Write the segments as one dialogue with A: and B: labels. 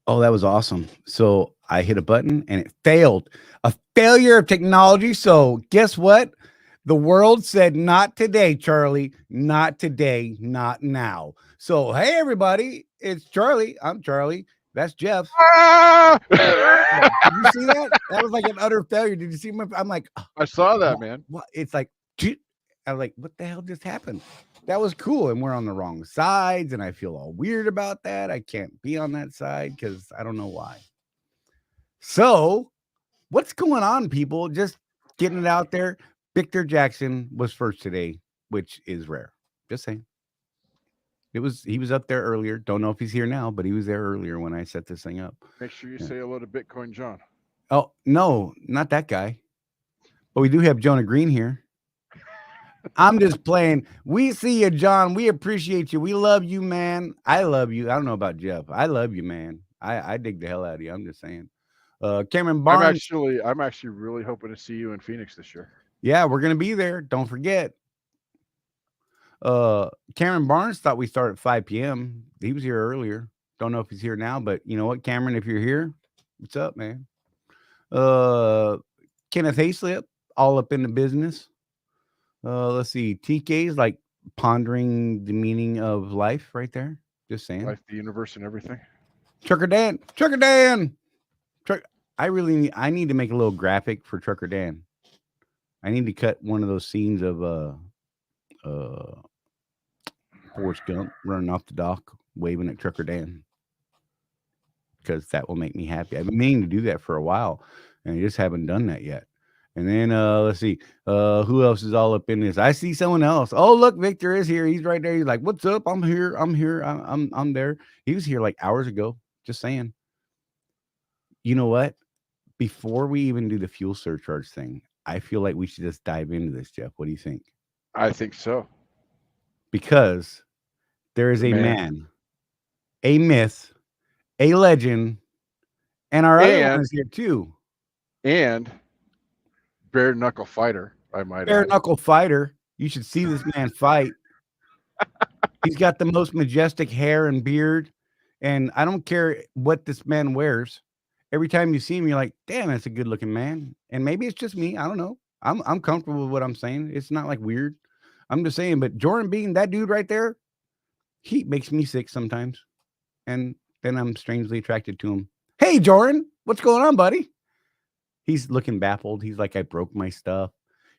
A: Oh, that was awesome. So I hit a button and it failed. A failure of technology. So guess what? The world said, not today, Charlie. Not today. Not now. So, hey, everybody. It's Charlie. I'm Charlie. That's Jeff.
B: Ah!
A: Yeah. Did you see that? That was like an utter failure. Did you see my? I'm like, "Oh,
B: I saw that,
A: what?
B: man.
A: What?" It's like, I was like, what the hell just happened? That was cool. And we're on the wrong sides. And I feel all weird about that. I can't be on that side because I don't know why. So, what's going on, people? Just getting it out there. Victor Jackson was first today, which is rare. Just saying. He was up there earlier. Don't know if he's here now, but he was there earlier when I set this thing up.
B: Make sure you
A: Yeah.
B: say hello to Bitcoin John.
A: Oh, no, not that guy. But we do have Jonah Green here. I'm just playing. We see you, John. We appreciate you. We love you, man. I love you. I don't know about Jeff. I love you, man. I dig the hell out of you. I'm just saying. Cameron Barnes.
B: I'm actually really hoping to see you in Phoenix this year.
A: Yeah, we're gonna be there. Don't forget. Cameron Barnes thought we start at 5 p.m. He was here earlier. Don't know if he's here now, but you know what, Cameron, if you're here, what's up, man? Kenneth Hayslip, all up in the business. Let's see. TK's like pondering the meaning of life right there. Just saying.
B: Life, the universe, and everything.
A: Trucker Dan. Trucker Dan. I need to make a little graphic for Trucker Dan. I need to cut one of those scenes of Forrest Gump running off the dock, waving at Trucker Dan, because that will make me happy. I've been meaning to do that for a while, and I just haven't done that yet. And then let's see, who else is all up in this? I see someone else. Oh, look, Victor is here. He's right there. He's like, "What's up? I'm here. I'm here. I'm there." He was here like hours ago. Just saying. You know what? Before we even do the fuel surcharge thing, I feel like we should just dive into this, Jeff. What do you think?
B: I think so.
A: Because there is
B: The
A: a
B: man.
A: man, a myth, a legend, and our other one
B: And
A: is here too.
B: and bare knuckle fighter, I might
A: Bare
B: add.
A: knuckle fighter. You should see this man fight. He's got the most majestic hair and beard, and I don't care what this man wears. Every time you see him, you're like, "Damn, that's a good looking man." And maybe it's just me. I don't know. I'm comfortable with what I'm saying. It's not like weird. I'm just saying. But Jordan Bean, that dude right there, he makes me sick sometimes, and then I'm strangely attracted to him. Hey, Jordan, what's going on, buddy? He's looking baffled. He's like, I broke my stuff.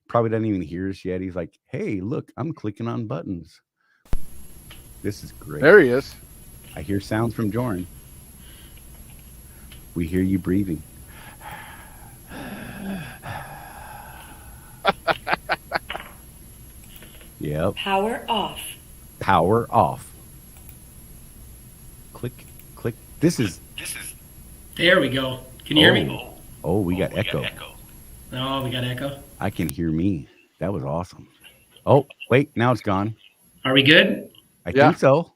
A: Probably doesn't even hear us yet. He's like, hey, look, I'm clicking on buttons. This is great.
B: There he is.
A: I hear sounds from Jordan. We hear you breathing. Yep.
C: Power off.
A: Power off. Click, click. This is.
D: There we go. Can you hear me?
A: Oh, we got echo.
D: Oh, we got echo.
A: I can hear me. That was awesome. Oh, wait, now it's gone.
D: Are we good?
A: I
B: Yeah.
A: think so.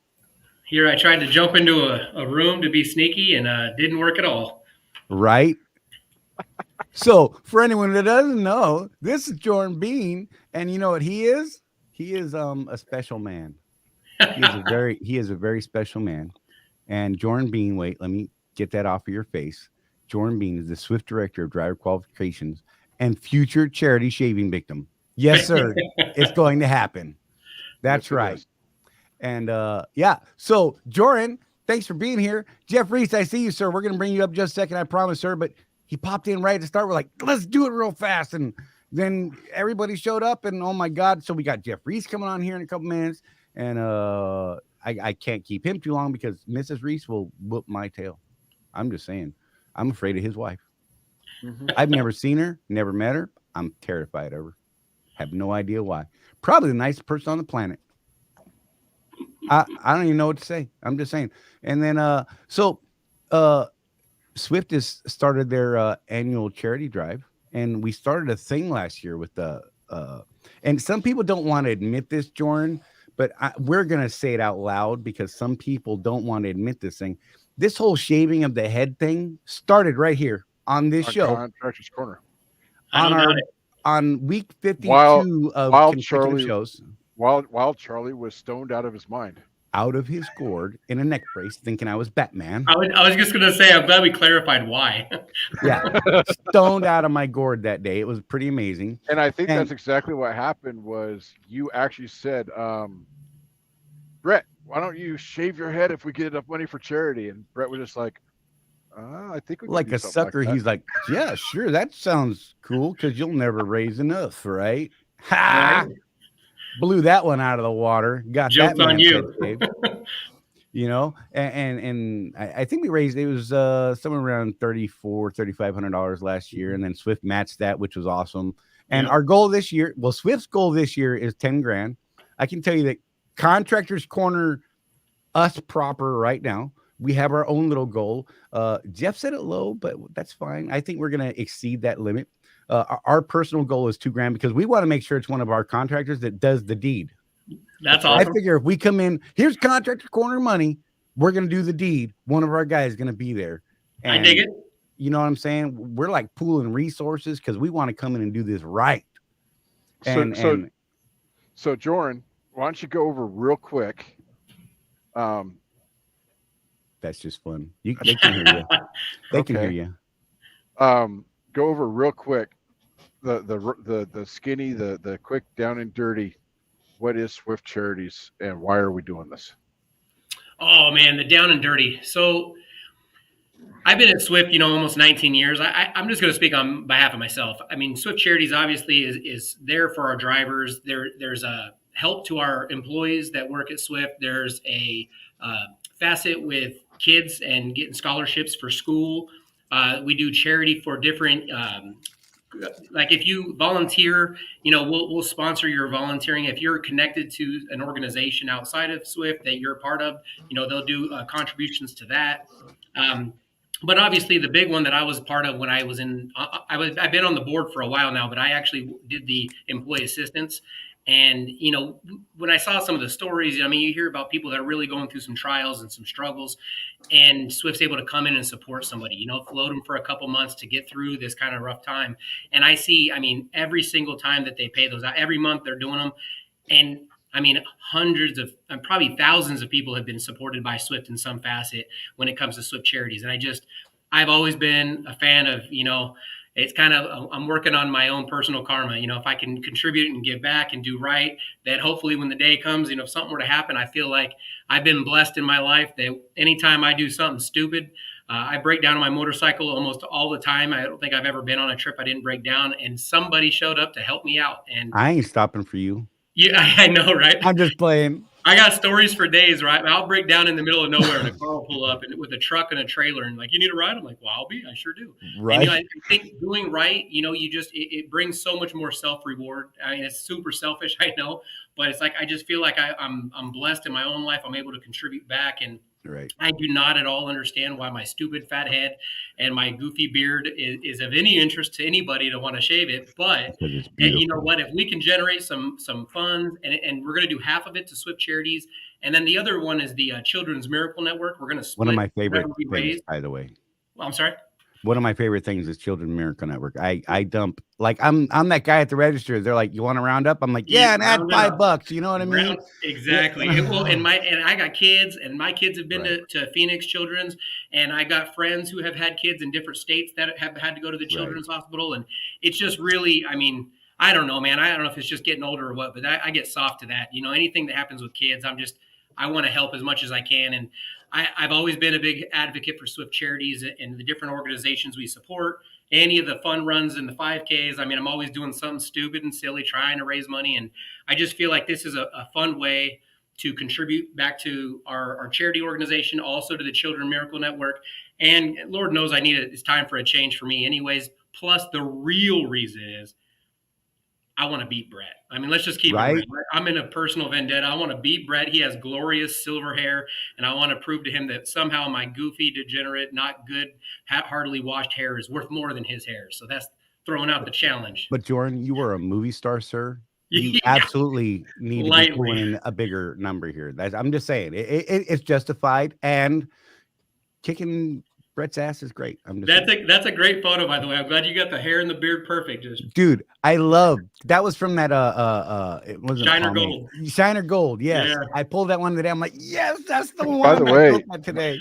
D: Here, I tried to jump into a room to be sneaky, and didn't work at all.
A: Right? So, for anyone that doesn't know, this is Jordan Bean, and you know what he is? He is a special man. He is a very special man. And Jordan Bean, wait, let me get that off of your face. Jordan Bean is the Swift Director of Driver Qualifications and future charity shaving victim. Yes, sir. It's going to happen. That's
B: Yes, it
A: right.
B: is.
A: And yeah, so Jordan, thanks for being here. Jeff Reese, I see you, sir. We're going to bring you up just a second, I promise, sir. But he popped in right at the start. We're like, let's do it real fast. And then everybody showed up, and oh my God. So we got Jeff Reese coming on here in a couple minutes. And I can't keep him too long because Mrs. Reese will whoop my tail. I'm just saying. I'm afraid of his wife.
B: Mhm.
A: I've never seen her, never met her. I'm terrified of her. Have no idea why. Probably the nicest person on the planet. I don't even know what to say. I'm just saying. And then Swift has started their annual charity drive, and we started a thing last year with the and some people don't want to admit this, Jordan, but we're gonna say it out loud because some people don't want to admit this thing. This whole shaving of the head thing started right here on this
B: On
A: show
B: Contractors Corner.
D: I don't doubt it.
A: on week 52
B: While
A: of
B: while
A: consecutive
B: Charlie
A: shows.
B: while Charlie was stoned out of his mind.
A: out of his gourd in a neck brace, thinking I was Batman.
D: I was just gonna say, I'm glad we clarified why.
A: Yeah, stoned out of my gourd that day. It was pretty amazing.
B: And I think
A: And-
B: that's exactly what happened. Was you actually said, Brett, why don't you shave your head if we get enough money for charity? And Brett was just like, I think we can
A: Like
B: do
A: a
B: something
A: sucker,
B: like that.
A: he's like, yeah, sure, that sounds cool because you'll never raise enough, right? Ha!
D: Right?
A: Blew that one out of the water. Got
D: Joke's
A: that
D: on
A: man's head
D: you.
A: shaved. You know, and I think we raised, it was somewhere around $3,500 last year, and then Swift matched that, which was awesome. And
D: Yeah.
A: our goal this year, well, Swift's goal this year is 10 grand. I can tell you that Contractors Corner, us proper right now, we have our own little goal. Jeff set it low, but that's fine. I think we're going to exceed that limit. Our personal goal is 2 grand because we want to make sure it's one of our contractors that does the deed.
D: That's
A: I
D: awesome.
A: figure if we come in, here's Contractor Corner money, we're going to do the deed. One of our guys is going to be there.
D: I dig it.
A: You know what I'm saying? We're like pooling resources because we want to come in and do this right.
B: So Jordan, why don't you go over real quick?
A: That's just fun. They can hear you. They can hear you.
B: Go over real quick. The skinny, the quick, down and dirty. What is Swift Charities and why are we doing this?
D: Oh man, the down and dirty. So I've been at Swift, almost 19 years. I'm just going to speak on behalf of myself. I mean, Swift Charities obviously is there for our drivers. There's a help to our employees that work at Swift. There's a facet with kids and getting scholarships for school. We do charity for different. Like if you volunteer, we'll sponsor your volunteering. If you're connected to an organization outside of Swift that you're a part of, they'll do contributions to that. But obviously, the big one that I was part of when I was I've been on the board for a while now, but I actually did the employee assistance. And, when I saw some of the stories, you hear about people that are really going through some trials and some struggles, and Swift's able to come in and support somebody, float them for a couple months to get through this kind of rough time. And I see, every single time that they pay those out, every month they're doing them. And hundreds of, probably thousands of people have been supported by Swift in some facet when it comes to Swift Charities. And I've always been a fan of, it's kind of, I'm working on my own personal karma. If I can contribute and give back and do right, that hopefully when the day comes, if something were to happen, I feel like I've been blessed in my life that anytime I do something stupid, I break down on my motorcycle almost all the time. I don't think I've ever been on a trip I didn't break down, and somebody showed up to help me out. And
A: I ain't stopping for you.
D: Yeah, I know, right?
A: I'm just playing.
D: I got stories for days, right? I'll break down in the middle of nowhere and a car will pull up and with a truck and a trailer and like, you need a ride? I'm like, well, I sure do.
A: Right.
D: And, I think doing right, it brings so much more self-reward. It's super selfish, I know, but it's like, I just feel like I'm blessed in my own life. I'm able to contribute back, and
A: right.
D: I do not at all understand why my stupid fat head and my goofy beard is of any interest to anybody to want to shave it. But and you know what? If we can generate some funds, and we're going to do half of it to Swift Charities, and then the other one is the Children's Miracle Network. We're going to split
A: one of my favorite
D: whatever we
A: things,
D: raise.
A: by the way.
D: Well, I'm sorry.
A: One of my favorite things is Children's Miracle Network. I dump, like I'm that guy at the register. They're like, "You want to round up?" I'm like, "Yeah, and add $5." You know what I mean?
D: Exactly. Well, and I got kids, and my kids have been to Phoenix Children's, and I got friends who have had kids in different states that have had to go to the Children's Hospital, and it's just really, I don't know, man. I don't know if it's just getting older or what, but I get soft to that. Anything that happens with kids, I want to help as much as I can, and I've always been a big advocate for Swift Charities and the different organizations we support. Any of the fun runs and the 5Ks. I'm always doing something stupid and silly, trying to raise money. And I just feel like this is a fun way to contribute back to our charity organization, also to the Children's Miracle Network. And Lord knows it's time for a change for me anyways. Plus the real reason is I want to beat Brett. Let's just keep it real. I'm in a personal vendetta. I want to beat Brett. He has glorious silver hair, and I want to prove to him that somehow my goofy, degenerate, not good, hardly washed hair is worth more than his hair. So that's throwing out the challenge.
A: But Jordan, you were a movie star, sir. You absolutely need to be pulling in a bigger number here. I'm just saying, it's justified, and kicking Brett's ass is great. I'm just
D: That's a great photo, by the way. I'm glad you got the hair and the beard perfect. Just
A: dude, I love that was from that it wasn't
D: Shiner
A: pomade.
D: Gold.
A: Shiner Gold, yes.
D: Yeah.
A: I pulled that one today. I'm like, yes, that's the one.
B: By the
A: I
B: way,
A: built that today.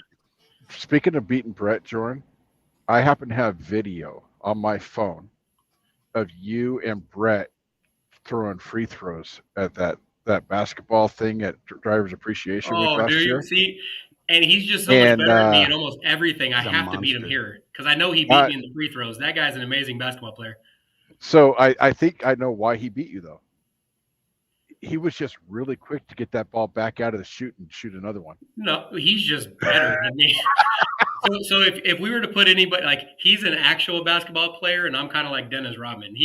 B: Speaking of beating Brett, Jordan, I happen to have video on my phone of you and Brett throwing free throws at that basketball thing at Drivers Appreciation Week
D: Oh,
B: last
D: do you
B: year.
D: see? And he's just so much
B: And
D: better than me at almost everything. I
A: he's a
D: have to beat him
A: monster.
D: here because I know he beat me in the free throws. That guy's an amazing basketball player.
B: So I think I know why he beat you though. He was just really quick to get that ball back out of the shoot and shoot another one.
D: No, he's just better than me. So if we were to put anybody, like, he's an actual basketball player, and I'm kind of like Dennis Rodman.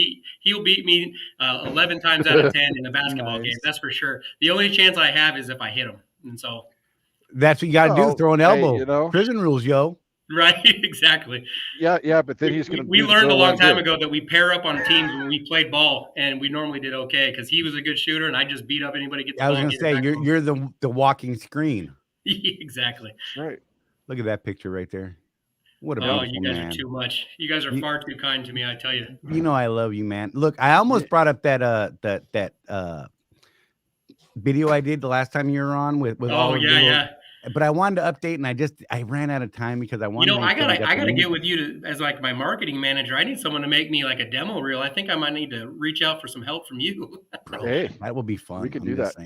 D: He'll beat me 11 times out of 10 in a basketball game. That's for sure. The only chance I have is if I hit him, and so
A: that's what you got to do. Throw an elbow.
B: Hey, you know,
A: prison rules, yo.
D: right, exactly.
B: Yeah, but then he's going to.
D: We learned a long time ago that we pair up on teams when we played ball, and we normally did okay because he was a good shooter, and I just beat up anybody get the ball.
A: I was going to say you're the walking screen.
D: Exactly.
B: That's right.
A: Look at that picture right there. What a
D: you guys
A: man.
D: are too much. You guys are far too kind to me, I tell you.
A: You know I love you, man. Look, I almost brought up that video I did the last time you were on with all
D: yeah.
A: But I wanted to update, and I ran out of time because I wanted.
D: I gotta get with you as like my marketing manager. I need someone to make me like a demo reel. I think I might need to reach out for some help from you.
A: Bro, hey, that will be fun.
B: We can do that.
D: So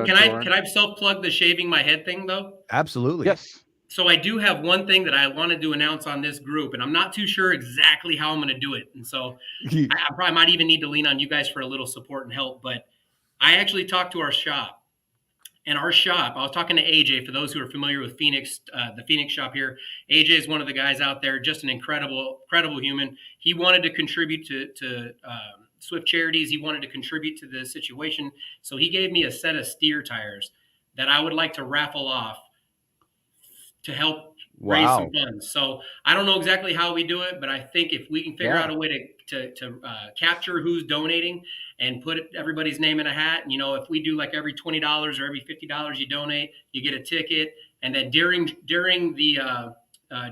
D: can I self-plug the shaving my head thing though?
A: Absolutely.
B: Yes.
D: So I do have one thing that I wanted to announce on this group, and I'm not too sure exactly how I'm going to do it. And so I probably might even need to lean on you guys for a little support and help. But I actually talked to our shop. And our shop, I was talking to AJ, for those who are familiar with Phoenix, the Phoenix shop here. AJ is one of the guys out there, just an incredible human. He wanted to contribute to Swift Charities. He wanted to contribute to the situation. So he gave me a set of steer tires that I would like to raffle off to help raise some funds. So I don't know exactly how we do it, but I think if we can figure out a way to capture who's donating and put everybody's name in a hat, and, if we do like every $20 or every $50 you donate, you get a ticket. And then during the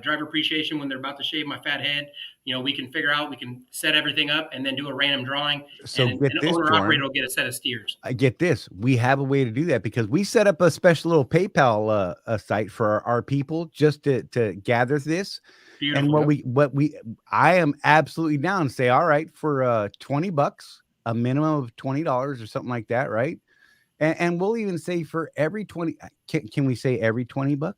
D: driver appreciation, when they're about to shave my fat head, we can set everything up and then do a random drawing.
A: So
D: and an owner-operator will get a set of steers.
A: I get this. We have a way to do that because we set up a special little PayPal site for our people just to gather this. Beautiful. And I am absolutely down to say, all right, for $20, a minimum of $20 or something like that, right? And we'll even say for every 20, can we say every $20?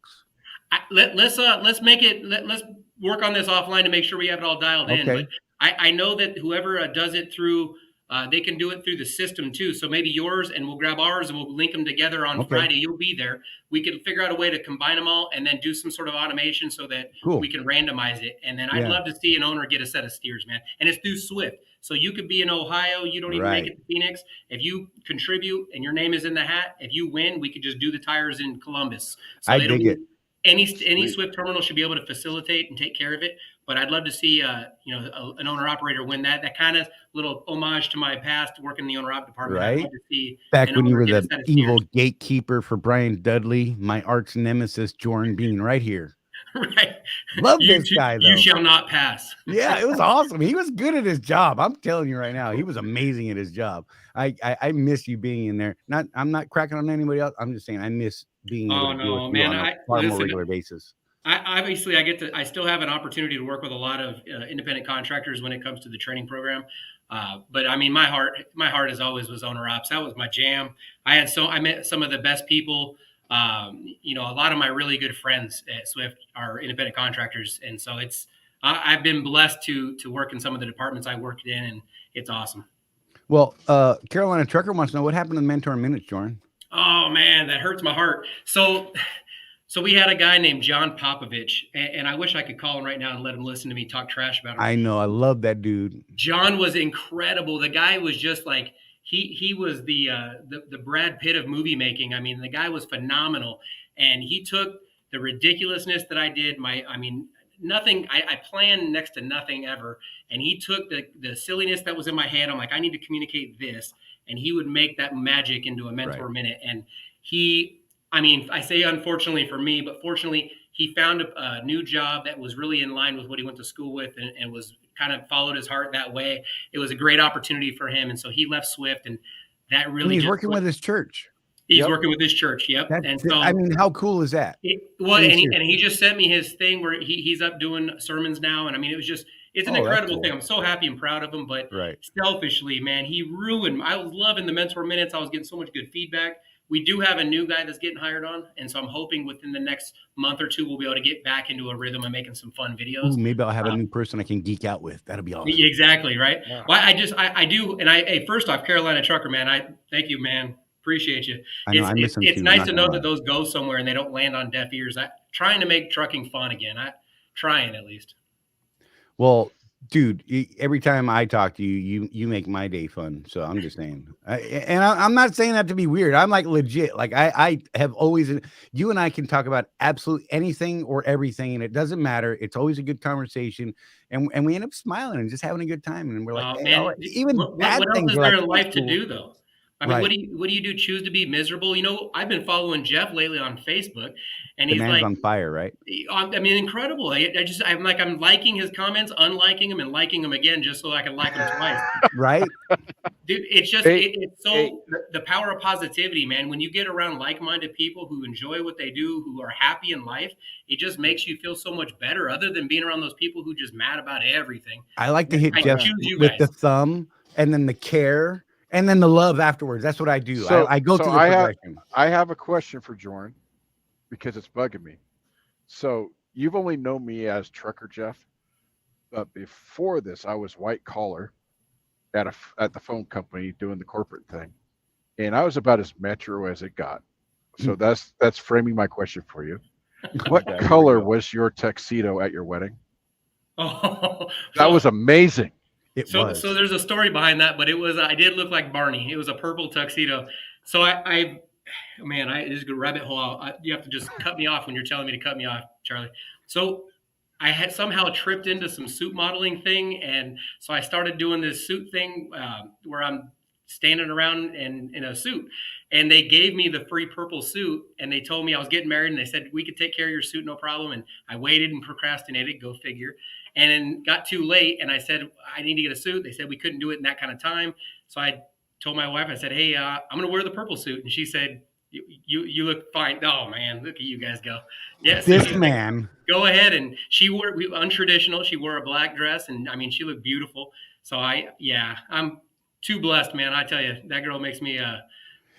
D: Let's make it. Let's work on this offline to make sure we have it all dialed in. But I know that whoever does it through, they can do it through the system too. So maybe yours, and we'll grab ours and we'll link them together on Friday. You'll be there. We can figure out a way to combine them all and then do some sort of automation so that we can randomize it. And then I'd love to see an owner get a set of steers, man. And it's through Swift. So you could be in Ohio. You don't even make it to Phoenix. If you contribute and your name is in the hat, if you win, we could just do the tires in Columbus. So
A: I dig it.
D: Any Swift terminal should be able to facilitate and take care of it. But I'd love to see, an owner-operator win that. That kind of little homage to my past working in the owner-op department.
A: Right.
D: I'd love to see
A: back when you were the evil gatekeeper for Brian Dudley, my arch nemesis, Jordan Bean, right here.
D: Right.
A: Love this guy, though.
D: You shall not pass.
A: Yeah, it was awesome. He was good at his job. I'm telling you right now, he was amazing at his job. I miss you being in there. I'm not cracking on anybody else. I'm just saying I miss being able to do it on a far more regular basis.
D: I still have an opportunity to work with a lot of independent contractors when it comes to the training program. But I mean, my heart as always was owner ops. That was my jam. I met some of the best people. A lot of my really good friends at Swift are independent contractors. And so I've been blessed to work in some of the departments I worked in, and it's awesome.
A: Well, Carolina Trucker wants to know what happened to the Mentor Minutes, Jordan.
D: Oh man, that hurts my heart. So we had a guy named John Popovich, and I wish I could call him right now and let him listen to me talk trash about him.
A: I know. I love that dude.
D: John was incredible. The guy was just like, he was the Brad Pitt of movie making. I mean, the guy was phenomenal. And he took the ridiculousness that I did. Nothing, I planned next to nothing ever. And he took the silliness that was in my head. I'm like, I need to communicate this. And he would make that magic into a Mentor Minute. And I say unfortunately for me, but fortunately, he found a new job that was really in line with what he went to school with, and was kind of followed his heart that way. It was a great opportunity for him, and so he left Swift, and that
A: And
D: really
A: he's
D: just
A: working with his church.
D: he's working with his church. Yep, and so
A: I mean, how cool is that?
D: and he just sent me his thing where he's up doing sermons now, and I mean, it's an incredible thing. I'm so happy and proud of him, but selfishly, man, he ruined. I was loving the mentor minutes. I was getting so much good feedback. We do have a new guy that's getting hired on, and so I'm hoping within the next month or two we'll be able to get back into a rhythm of making some fun videos.
A: Ooh, maybe I'll have a new person I can geek out with. That'll be awesome.
D: Exactly, right? Yeah. Well, I do, and hey, first off, Carolina Trucker, man, I thank you, man. Appreciate you.
A: I know,
D: it's nice to know that those go somewhere and they don't land on deaf ears. Trying to make trucking fun again. Trying at least.
A: Well, dude, every time I talk to you make my day fun. So I'm just saying, I'm not saying that to be weird. I'm like legit. Like I have always, you and I can talk about absolutely anything or everything, and it doesn't matter. It's always a good conversation, and we end up smiling and just having a good time. And we're like, hey,
D: man,
A: even
D: what
A: bad
D: else
A: things
D: is there
A: like,
D: in life to do though? I mean,
A: right.
D: what do you do? Choose to be miserable? You know, I've been following Jeff lately on Facebook, and he's like
A: on fire, right?
D: I mean, incredible. I'm liking his comments, unliking them, and liking them again just so I can like them twice.
A: Right,
D: dude. It's just it's so the power of positivity, man. When you get around like-minded people who enjoy what they do, who are happy in life, it just makes you feel so much better. Other than being around those people who just mad about everything.
A: I like to hit Jeff with the thumb and then the care. And then the love afterwards. That's what I do.
B: So,
A: I go through the progression.
B: I have a question for Jordan because it's bugging me. So you've only known me as Trucker Jeff, but before this, I was white collar at the phone company doing the corporate thing, and I was about as metro as it got. So that's framing my question for you. What color was your tuxedo at your wedding?
D: Oh,
B: that was amazing.
D: So there's a story behind that, but I did look like Barney. It was a purple tuxedo. So I this is a rabbit hole. You have to just cut me off when you're telling me to cut me off, Charlie. So I had somehow tripped into some suit modeling thing, and so I started doing this suit thing where I'm standing around in a suit, and they gave me the free purple suit, and they told me I was getting married, and they said we could take care of your suit, no problem. And I waited and procrastinated, go figure. And then got too late, and I said, I need to get a suit. They said we couldn't do it in that kind of time. So I told my wife, I said, hey, I'm going to wear the purple suit. And she said, you look fine. Oh, man, look at you guys go. Yes,
A: this man.
D: Go ahead. And she wore untraditional. She wore a black dress, and, I mean, she looked beautiful. So, I'm too blessed, man. I tell you, that girl makes me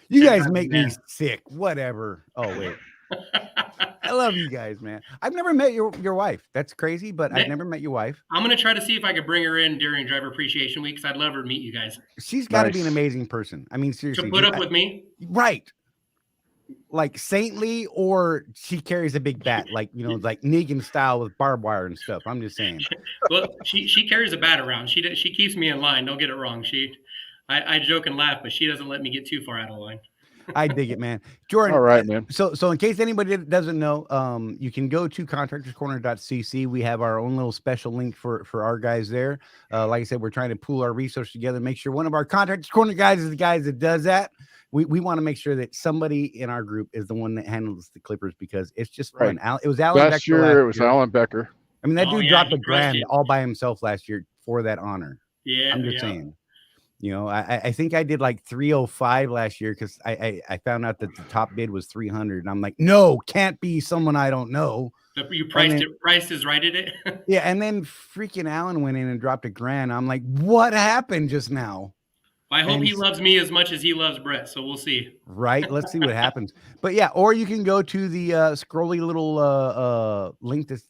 A: you guys make me sick. Whatever. Oh, wait. I love you guys, man. I've never met your wife. That's crazy, but I've never met your wife.
D: I'm going to try to see if I could bring her in during Driver Appreciation Week, because I'd love her to meet you guys.
A: She's got to be an amazing person. I mean, seriously.
D: To put up with me?
A: Right. Like saintly, or she carries a big bat, like, like Negan style with barbed wire and stuff. I'm just saying.
D: Well, she carries a bat around. She keeps me in line. Don't get it wrong. I joke and laugh, but she doesn't let me get too far out of line.
A: I dig it, man. Jordan.
B: All right, man.
A: So in case anybody doesn't know, you can go to contractorscorner.cc. We have our own little special link for our guys there. Like I said, we're trying to pool our resources together, make sure one of our Contractors Corner guys is the guys that does that. We want to make sure that somebody in our group is the one that handles the clippers, because it's just fun. It was Alan
B: last year. It was Alan Becker.
A: I mean, that dude dropped $1,000 all by himself last year for that honor.
D: Yeah,
A: I'm just saying. I think I did like 305 last year, because I found out that the top bid was 300, and I'm like, no, can't be someone I don't know.
D: You priced is right at it.
A: Yeah, and then freaking Alan went in and dropped $1,000. I'm like, what happened just now?
D: I hope he loves me as much as he loves Brett, so we'll see.
A: Right, let's see what happens. But yeah, or you can go to the scrolly little link that's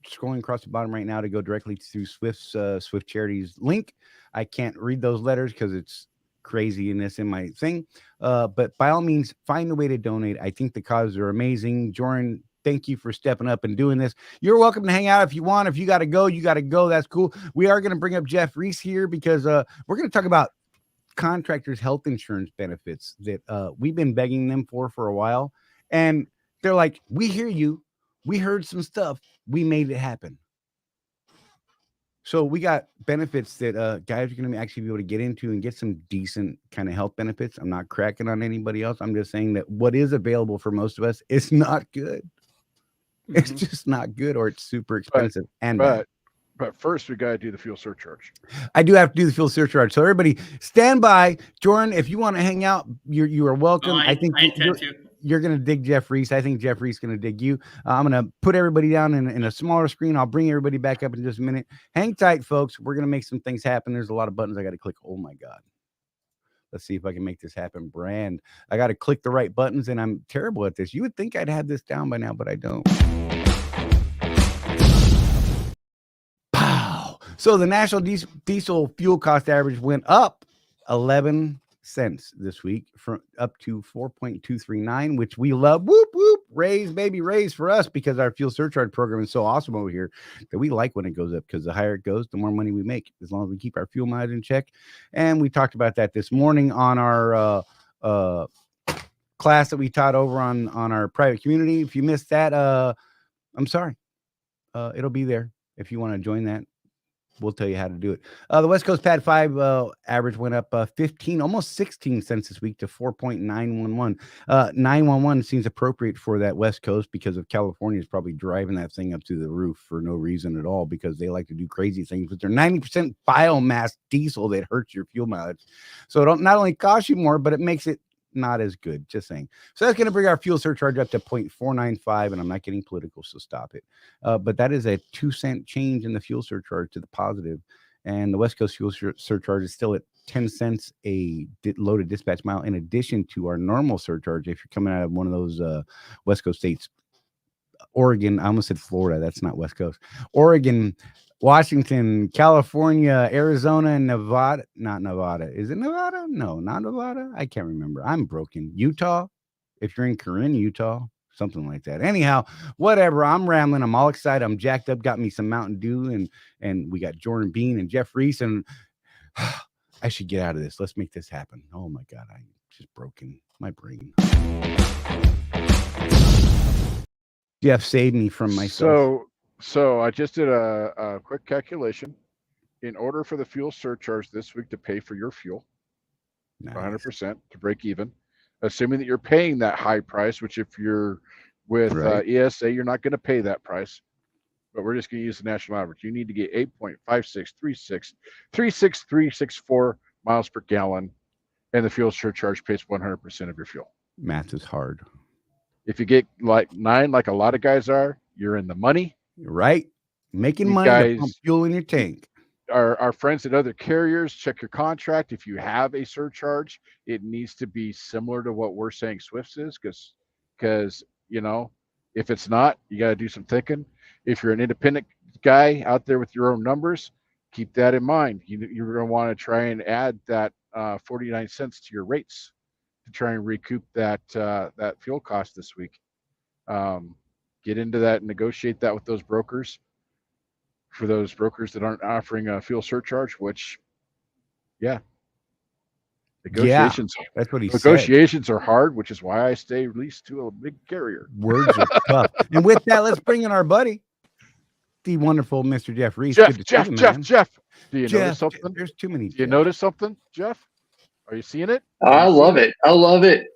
A: scrolling across the bottom right now to go directly to Swift's Swift Charities link. I can't read those letters because it's craziness in my thing. But by all means, find a way to donate. I think the causes are amazing. Jordan, thank you for stepping up and doing this. You're welcome to hang out if you want. If you got to go, you got to go. That's cool. We are going to bring up Jeff Reese here, because we're going to talk about contractors' health insurance benefits that we've been begging them for a while. And they're like, we hear you. We heard some stuff. We made it happen. So we got benefits that guys are going to actually be able to get into and get some decent kind of health benefits. I'm not cracking on anybody else. I'm just saying that what is available for most of us is not good. It's just not good, or it's super expensive and bad.
B: But first, we got to do the fuel surcharge.
A: I do have to do the fuel surcharge. So everybody, stand by. Jordan, if you want to hang out, you are welcome.
D: I
A: think
D: intend to.
A: You're going to dig Jeff Reese. I think Jeff Reese is going to dig you. I'm going to put everybody down in a smaller screen. I'll bring everybody back up in just a minute. Hang tight, folks. We're going to make some things happen. There's a lot of buttons I got to click. Oh, my God. Let's see if I can make this happen. Brand. I got to click the right buttons, and I'm terrible at this. You would think I'd have this down by now, but I don't. So the national diesel fuel cost average went up 11 cents this week, from up to 4.239, which we love. Whoop, whoop, raise, baby, raise for us, because our fuel surcharge program is so awesome over here that we like when it goes up, because the higher it goes, the more money we make, as long as we keep our fuel mileage in check. And we talked about that this morning on our class that we taught over on our private community. If you missed that, I'm sorry. It'll be there if you want to join that. We'll tell you how to do it. The West Coast Pad 5 average went up 15, almost 16 cents this week to 4.911. 911 seems appropriate for that West Coast, because of California is probably driving that thing up to the roof for no reason at all, because they like to do crazy things with their 90% biomass diesel that hurts your fuel mileage. So it not only costs you more, but it makes it not as good. Just saying. So that's going to bring our fuel surcharge up to 0.495, and I'm not getting political, so stop it. But that is a 2-cent change in the fuel surcharge to the positive, and the West Coast fuel surcharge is still at 10 cents a loaded dispatch mile, in addition to our normal surcharge if you're coming out of one of those West Coast states. Oregon, I almost said Florida, that's not West Coast. Oregon, Washington, California, Arizona, and Nevada. Not Nevada. Is it Nevada? No, not Nevada. I can't remember. I'm broken. Utah. If you're in Corinne, Utah, something like that. Anyhow, whatever. I'm rambling. I'm all excited. I'm jacked up. Got me some Mountain Dew, and we got Jordan Bean and Jeff Reese, and I should get out of this. Let's make this happen. Oh my God, I'm just broken. My brain. Jeff saved me from myself.
B: So I just did a quick calculation. In order for the fuel surcharge this week to pay for your fuel, nice. 100% to break even, assuming that you're paying that high price, which if you're with ESA, you're not going to pay that price, but we're just going to use the national average. You need to get 8.5636 miles per gallon, and the fuel surcharge pays 100% of your fuel.
A: Math is hard.
B: If you get like 9, like a lot of guys are, you're in the money.
A: Right, making money to pump fuel in your tank.
B: Our friends at other carriers, check your contract. If you have a surcharge, it needs to be similar to what we're saying Swift's is, because you know, if it's not, you got to do some thinking. If you're an independent guy out there with your own numbers, keep that in mind. You're going to want to try and add that 49 cents to your rates to try and recoup that fuel cost this week. Get into that and negotiate that with those brokers. For those brokers that aren't offering a fuel surcharge, which, negotiations.
A: Yeah, that's what he
B: negotiations
A: said.
B: Are hard, which is why I stay leased to a big carrier.
A: Words are tough. And with that, let's bring in our buddy, the wonderful Mr. Jeff Reese.
B: Jeff. Do you notice something?
A: There's too many.
B: Do you notice something, Jeff? Are you seeing it?
C: I love it.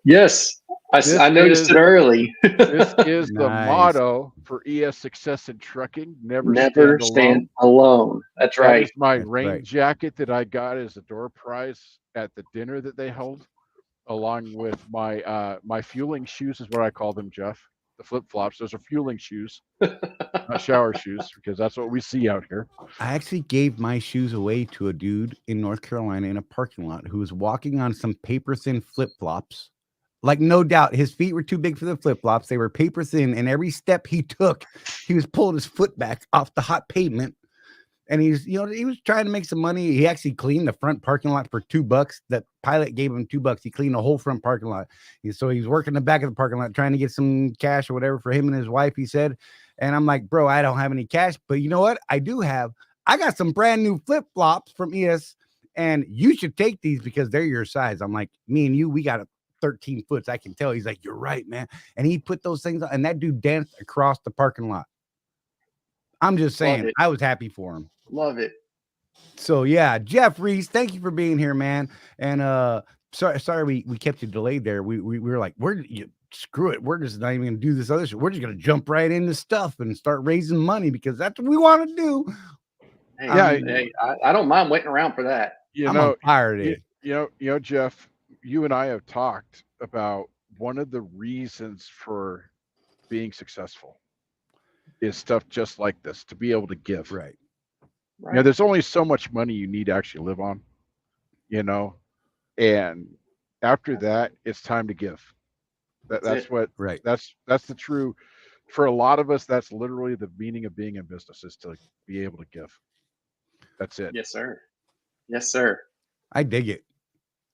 C: Yes. I noticed it early.
B: This is the motto for ES Success in Trucking. Never stand alone.
C: That's right.
B: That is my rain jacket that I got as a door prize at the dinner that they held, along with my my fueling shoes is what I call them, Jeff. The flip-flops. Those are fueling shoes, not shower shoes, because that's what we see out here.
A: I actually gave my shoes away to a dude in North Carolina in a parking lot who was walking on some paper-thin flip-flops. Like, no doubt, his feet were too big for the flip-flops. They were paper-thin, and every step he took, he was pulling his foot back off the hot pavement. And he was trying to make some money. He actually cleaned the front parking lot for $2. That pilot gave him $2. He cleaned the whole front parking lot. So he's working the back of the parking lot, trying to get some cash or whatever for him and his wife, he said. And I'm like, bro, I don't have any cash, but you know what? I got some brand new flip-flops from ES, and you should take these because they're your size. I'm like, me and you, we got 13 foot. I can tell. He's like, you're right, man. And he put those things on, and that dude danced across the parking lot. I'm just saying, I was happy for him.
C: Love it.
A: So yeah, Jeff Reese, thank you for being here, man. And sorry we kept you delayed there. We were like, where did you, screw it. We're just not even going to do this other shit. We're just going to jump right into stuff and start raising money because that's what we want to do.
C: Hey,
B: Yeah.
C: hey, I don't mind waiting around for that.
A: I'm on fire
B: you,
A: today.
B: Jeff, you and I have talked about one of the reasons for being successful is stuff just like this, to be able to give.
A: Right.
B: There's only so much money you need to actually live on, and after that, it's time to give. That's what,
A: right.
B: That's the true, for a lot of us, that's literally the meaning of being in business, is to be able to give. That's it.
C: Yes, sir. Yes, sir.
A: I dig it.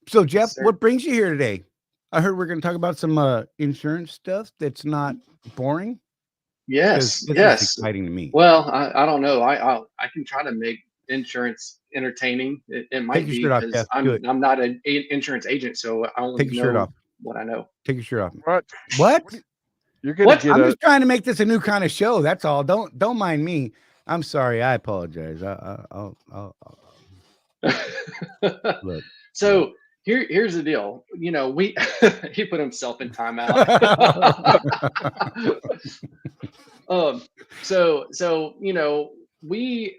A: So, Jeff,
C: Yes, sir.
A: what brings you here today? I heard we're going to talk about some insurance stuff that's not boring.
C: Yes,
A: This
C: yes.
A: is exciting to me.
C: Well, I don't know. I can try to make insurance entertaining. It might
A: Take your
C: be
A: shirt off,
C: because
A: Jeff. Do it.
C: I'm not an insurance agent, so I only
A: Take your shirt
C: know
A: off.
C: what I know.
A: Take your shirt off.
B: What?
A: What?
B: You're gonna get
A: I'm just trying to make this a new kind of show. That's all. Don't mind me. I'm sorry. I apologize. I'll look.
C: So here's the deal. We he put himself in timeout. So we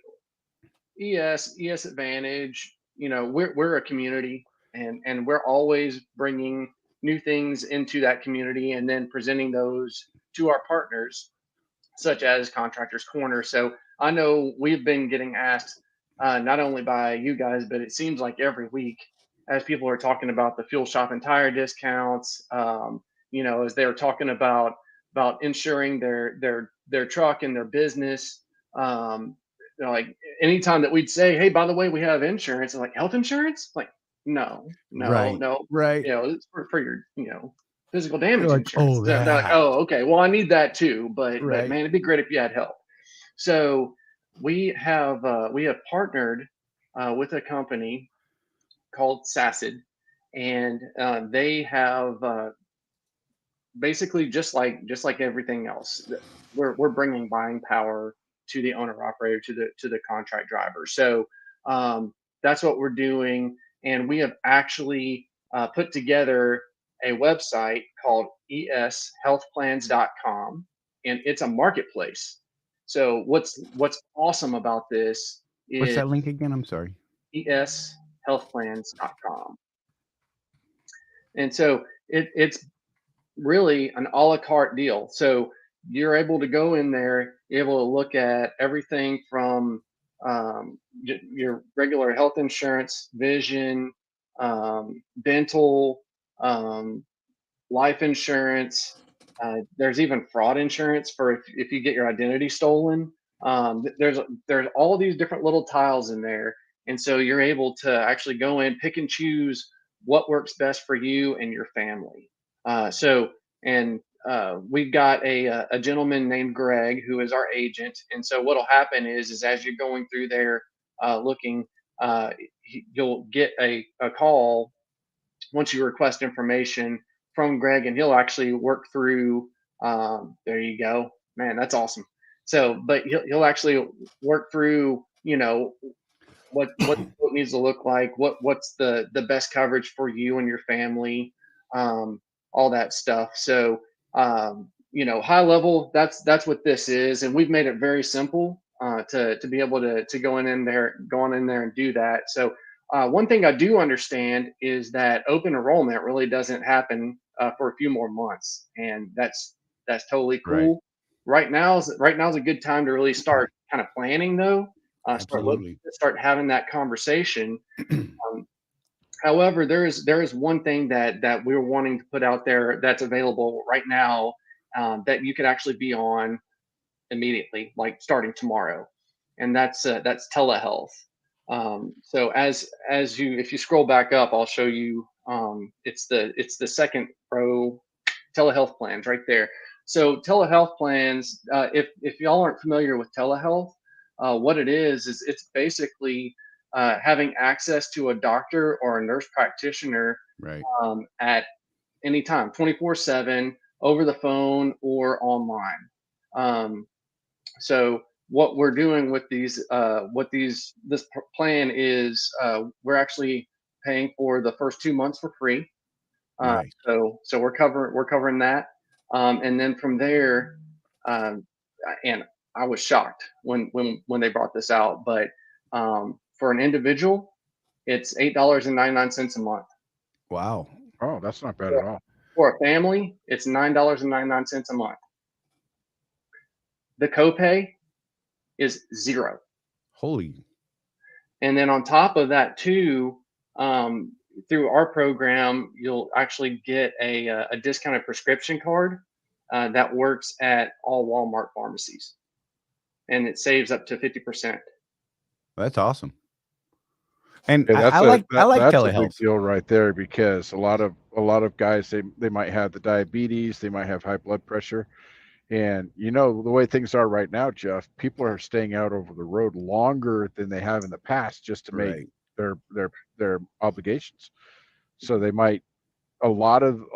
C: ES Advantage. We're a community, and we're always bringing new things into that community and then presenting those to our partners, such as Contractors Corner. So I know we've been getting asked, not only by you guys, but it seems like every week, as people are talking about the fuel shop and tire discounts, as they're talking about insuring their truck and their business. Like anytime that we'd say, hey, by the way, we have insurance, like health insurance, like no,
A: Right.
C: it's for your physical damage
A: like,
C: insurance.
A: oh,
C: They're like,
A: that.
C: oh, okay, well, I need that too, but
A: Right.
C: man, it'd be great if you had help. So we have partnered with a company called SACID, and they have basically just like everything else, we're bringing buying power to the owner operator, to the contract driver. So that's what we're doing, and we have actually put together a website called eshealthplans.com, and it's a marketplace. So what's awesome about this
A: What's
C: is
A: that link again? I'm sorry.
C: eshealthplans.com. And so it's really an a la carte deal. So you're able to go in there, you're able to look at everything from your regular health insurance, vision, dental, life insurance. There's even fraud insurance for if you get your identity stolen. There's all these different little tiles in there, and so you're able to actually go in, pick and choose what works best for you and your family. We've got a gentleman named Greg who is our agent, and so what'll happen is as you're going through there looking, you'll get a call once you request information from Greg, and he'll actually work through. There you go, man. That's awesome. So, but he'll actually work through, what needs to look like, what's the best coverage for you and your family, all that stuff. So, high level, that's what this is, and we've made it very simple to be able to go in there and do that. So. One thing I do understand is that open enrollment really doesn't happen for a few more months, and that's totally cool. Right now is a good time to really start kind of planning, though. Start having that conversation. However, there is one thing that we're wanting to put out there that's available right now that you could actually be on immediately, like starting tomorrow, and that's telehealth. So if you scroll back up, I'll show you. It's the second row, telehealth plans right there. So telehealth plans, if y'all aren't familiar with telehealth, what it is it's basically having access to a doctor or a nurse practitioner at any time, 24/7, over the phone or online. So what we're doing with this plan is we're actually paying for the first 2 months for free.
A: Nice.
C: So we're covering that. And then from there, and I was shocked when they brought this out, but for an individual, it's $8.99 a month.
A: Wow.
B: Oh, that's not bad at all.
C: For a family, it's $9.99 a month. The copay is $0.
A: Holy.
C: And then on top of that too, through our program, you'll actually get a discounted prescription card that works at all Walmart pharmacies, and it saves up to 50%.
A: That's awesome. And
B: Yeah,
A: I like
B: that's a big
A: telehealth.
B: deal right there, because a lot of guys, they might have the diabetes, they might have high blood pressure, and the way things are right now, Jeff, people are staying out over the road longer than they have in the past just to make
A: Right.
B: their obligations. So they might a lot of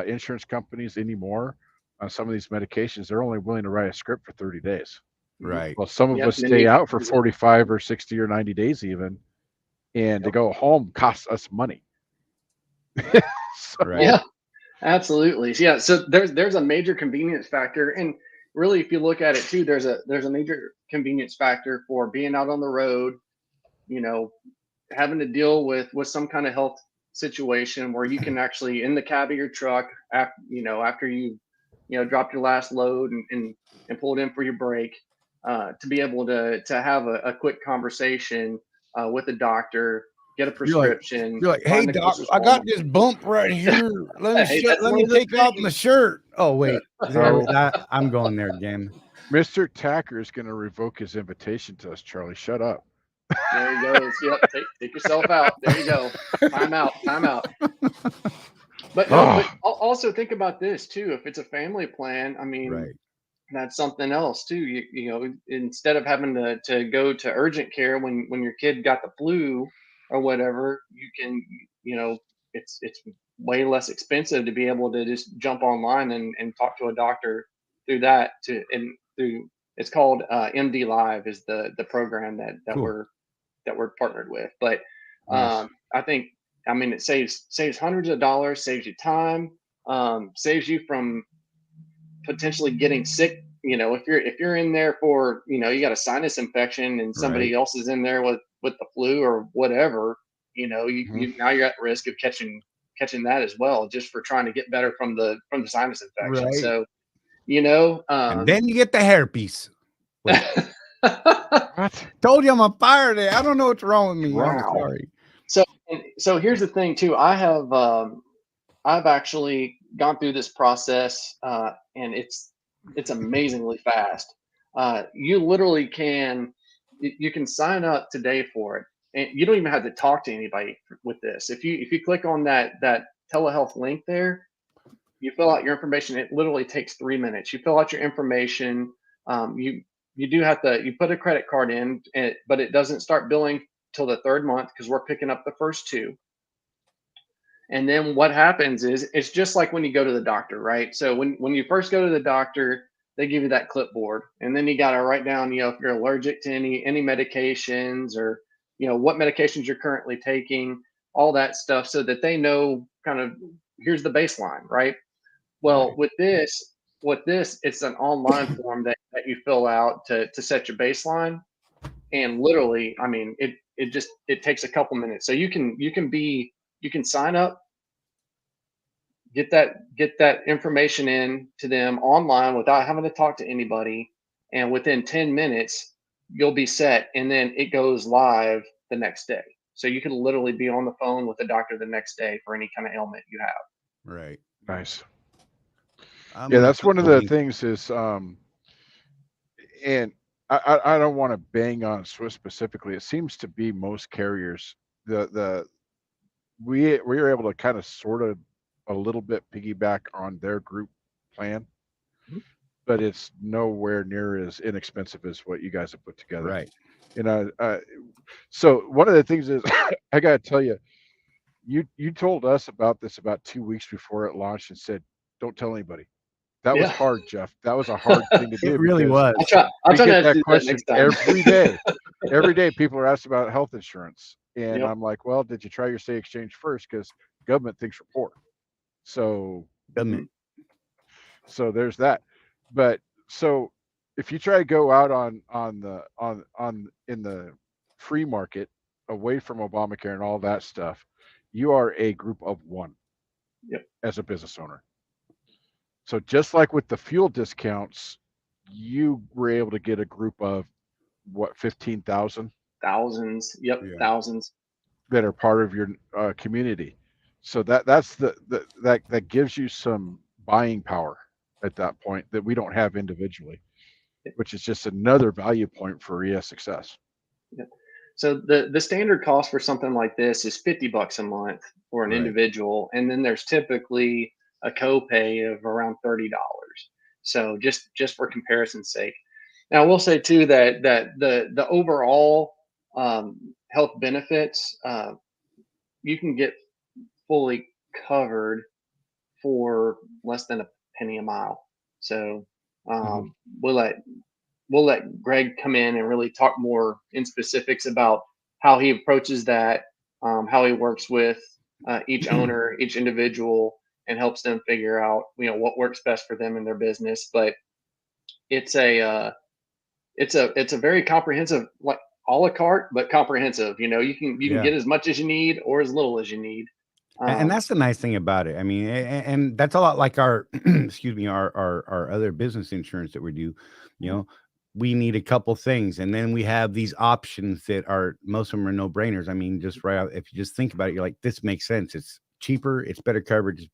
B: insurance companies anymore on some of these medications, they're only willing to write a script for 30 days.
A: Right.
B: Well, some of
C: Yep,
B: us
C: and
B: stay out for 45 or 60 or 90 days even, and to go home costs us money.
A: Right.
C: Yeah, absolutely. Yeah, so there's a major convenience factor, and really, if you look at it too, there's a major convenience factor for being out on the road, having to deal with some kind of health situation where you can actually in the cab of your truck after you dropped your last load and pulled in for your break, to be able to have a quick conversation with a doctor, get a prescription.
A: You're like, hey
C: find the
A: doc,
C: closest
A: I got
C: Walmart.
A: this bump right here. Let
C: Hey, that's
A: me
C: one of the
A: take off my
C: things.
A: shirt. Oh wait,
B: So-
A: I'm going there again.
B: Mr. Tacker is going to revoke his invitation to us, Charlie. Shut up.
C: There he goes. Yep, take yourself out. There you go. Time out. But no, but also think about this too. If it's a family plan, I mean,
A: Right.
C: that's something else too. Instead of having to go to urgent care when your kid got the flu or whatever, you can, it's way less expensive to be able to just jump online and talk to a doctor through that it's called MD Live is the program that
A: Cool.
C: we're partnered with. But
B: Nice.
C: I mean, it saves hundreds of dollars, saves you time, saves you from potentially getting sick. If you're in there for, you got a sinus infection and somebody
A: Right.
C: else is in there with the flu or whatever, now you're at risk of catching that as well, just for trying to get better from the sinus infection.
A: Right.
C: So,
A: And then you get the hairpiece. Wait,
B: What?
A: told you I'm on fire today. I don't know what's wrong with me. I'm
C: Wow.
A: sorry.
C: So here's the thing too. I've actually gone through this process, and it's amazingly fast. You literally you can sign up today for it, and you don't even have to talk to anybody with this. If you click on that telehealth link there, you fill out your information. It literally takes 3 minutes. You fill out your information. You do have to put a credit card in, but it doesn't start billing till the third month because we're picking up the first two. And then what happens is it's just like when you go to the doctor, right? So when you first go to the doctor, they give you that clipboard, and then you got to write down, if you're allergic to any medications, or what medications you're currently taking, all that stuff, so that they know kind of here's the baseline, right? Well,
A: Right.
C: with this, it's an online form that you fill out to set your baseline, and literally, I mean, it takes a couple minutes. So you can sign up, get that information in to them online without having to talk to anybody, and within 10 minutes you'll be set, and then it goes live the next day. So you can literally be on the phone with the doctor the next day for any kind of ailment you have.
A: Right.
B: Nice.
A: I'm
B: Yeah,
A: gonna
B: that's
A: put
B: one of
A: the
B: the
A: link.
B: things is, and I don't want to bang on Swiss specifically. It seems to be most carriers, we were able to kind of sort of a little bit piggyback on their group plan,
C: Mhm.
B: but it's nowhere near as inexpensive as what you guys have put together.
A: Right.
B: So one of the things is, I got to tell you, you told us about this about 2 weeks before it launched and said, don't tell anybody. That was
C: Yeah.
B: hard, Jeff. That was a hard thing to do.
A: It really
B: because
A: was.
C: I'll
B: we
C: try
B: get
C: not to
B: that
C: do that
B: question
C: next time.
B: every day. Every day people are asked about health insurance. And
C: Yep.
B: I'm like, well, did you try your state exchange first? Because government thinks we're poor. So
A: Government.
B: so there's that. But so if you try to go out on in the free market away from Obamacare and all that stuff, you are a group of one.
C: Yep.
B: As a business owner. So just like with the fuel discounts, you were able to get a group of what 15,000
C: Thousands. Yep.
A: Yeah.
C: Thousands.
B: that are part of your community. So that's that gives you some buying power at that point that we don't have individually, which is just another value point for ES Success.
C: Yep. So the standard cost for something like this is $50 a month for an
A: Right.
C: individual, and then there's typically a copay of around $30. So just for comparison's sake. Now I will say too that the overall health benefits you can get fully covered for less than a penny a mile. So we'll let Greg come in and really talk more in specifics about how he approaches that, how he works with each owner, each individual, and helps them figure out what works best for them in their business. But it's a very comprehensive, like a la carte, but comprehensive. You can
A: Yeah.
C: get as much as you need or as little as you need.
A: And that's the nice thing about it. I mean, and that's a lot like our, excuse me, our other business insurance that we do. You know, we need a couple things, and then we have these options that are, most of them are no brainers. I mean, just right out, if you just think about it, you're like, this makes sense. It's cheaper, it's better coverage,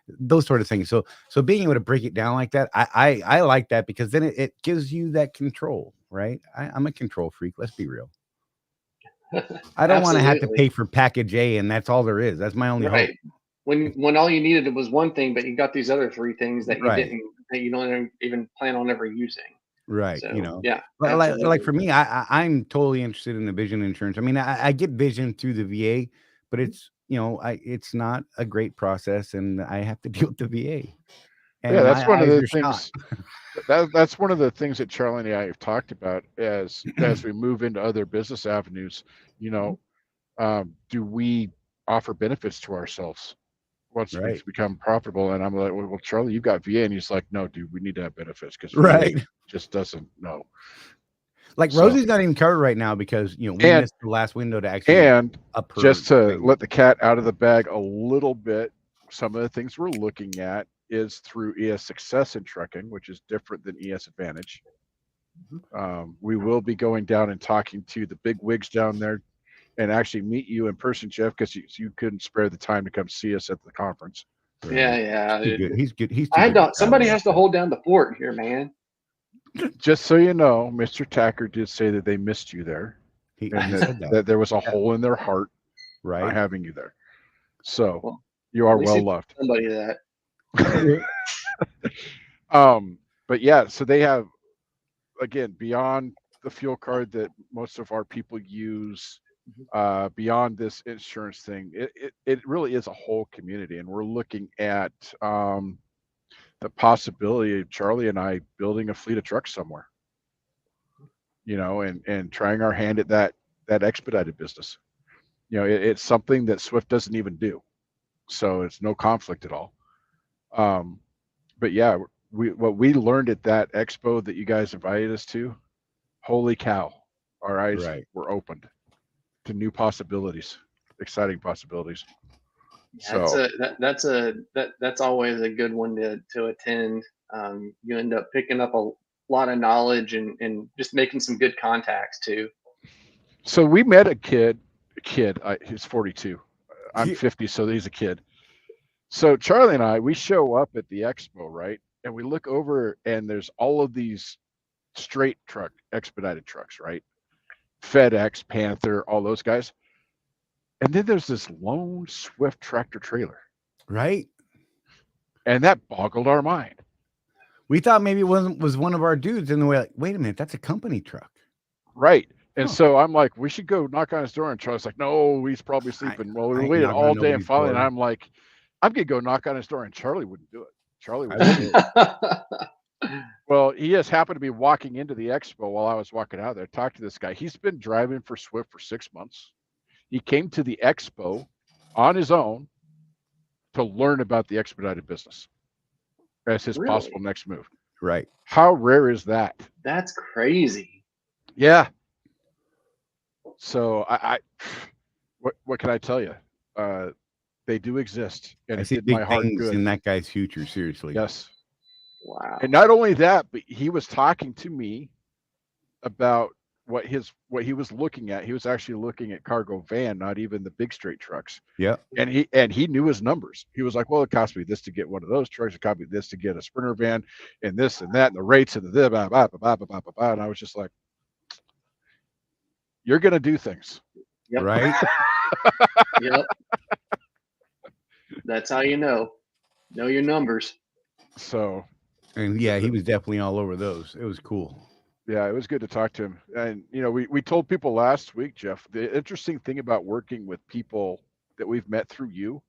A: those sort of things. So being able to break it down like that, I like that, because then it gives you that control, right? I'm a control freak. Let's be real. I don't want to have to pay for package A, and that's all there is. That's my only hope.
C: When all you needed was one thing, but you got these other three things that you don't even plan on ever using.
A: Right.
C: So, yeah.
A: But like for me, I'm totally interested in the vision insurance. I mean, I get vision through the VA, but it's it's not a great process, and I have to deal with the VA. And
B: yeah, that's one of the
A: things.
B: That's one of the things that Charlie and I have talked about as we move into other business avenues. Do we offer benefits to ourselves once we become profitable? And I'm like, well, Charlie, you've got VA, and he's like, no, dude, we need to have benefits, because VA just doesn't know.
A: Like Rosie's not even covered right now because we missed the last window to actually
B: up her just to let the cat out of the bag a little bit. Some of the things we're looking at is through ES Success in trucking, which is different than ES Advantage. We will be going down and talking to the big wigs down there and actually meet you in person, Jeff, because you couldn't spare the time to come see us at the conference.
C: Yeah.
A: He's good.
C: Somebody has to hold down the fort here, man.
B: Just so you know, Mr. Tacker did say that they missed you there.
A: He said
B: that there was a hole in their heart not having you there. So you are well loved.
C: Somebody that.
B: But yeah, so they have, again, beyond the fuel card that most of our people use, beyond this insurance thing, it really is a whole community, and we're looking at the possibility of Charlie and I building a fleet of trucks somewhere, and trying our hand at that expedited business. It's something that Swift doesn't even do, so it's no conflict at all. But yeah, what we learned at that expo that you guys invited us to, holy cow, our eyes were opened to new possibilities, exciting possibilities.
C: That's always a good one to attend. You end up picking up a lot of knowledge and just making some good contacts too.
B: So we met a kid, he's 42. I'm 50, so he's a kid. So Charlie and I, we show up at the expo, right? And we look over, and there's all of these straight truck, expedited trucks, right? FedEx, Panther, all those guys. And then there's this lone Swift tractor trailer.
A: Right.
B: And that boggled our mind.
A: We thought maybe it was one of our dudes, and we're like, wait a minute, that's a company truck.
B: Right. And so I'm like, we should go knock on his door. And Charlie's like, no, he's probably sleeping. Well, we waited all day, and finally, and I'm like, I'm going to go knock on his door. And Charlie wouldn't do it. Charlie wouldn't do it. Well, he just happened to be walking into the expo while I was walking out there. Talked to this guy. He's been driving for Swift for 6 months. He came to the expo on his own to learn about the expedited business as his
C: Really?
B: possible next move.
A: Right.
B: How rare is that?
C: That's crazy.
B: Yeah. So what can I tell you? They do exist, and
A: I
B: it
A: see
B: did my
A: big
B: heart
A: things
B: good.
A: in that guy's future. Seriously.
B: Yes.
C: Wow.
B: And not only that, but he was talking to me about what he was looking at. He was actually looking at cargo van, not even the big straight trucks.
A: Yeah.
B: And he knew his numbers. He was like, well, it cost me this to get one of those trucks. It cost me this to get a Sprinter van, and this and that, and the rates and the blah, blah, blah, blah, blah, blah, blah. And I was just like, you're gonna do things.
C: Yep.
A: Right.
C: Yep. That's how you know your numbers.
B: So,
A: And yeah, he was definitely all over those. It was cool.
B: yeah, it was good to talk to him. And we told people last week, Jeff, the interesting thing about working with people that we've met through you,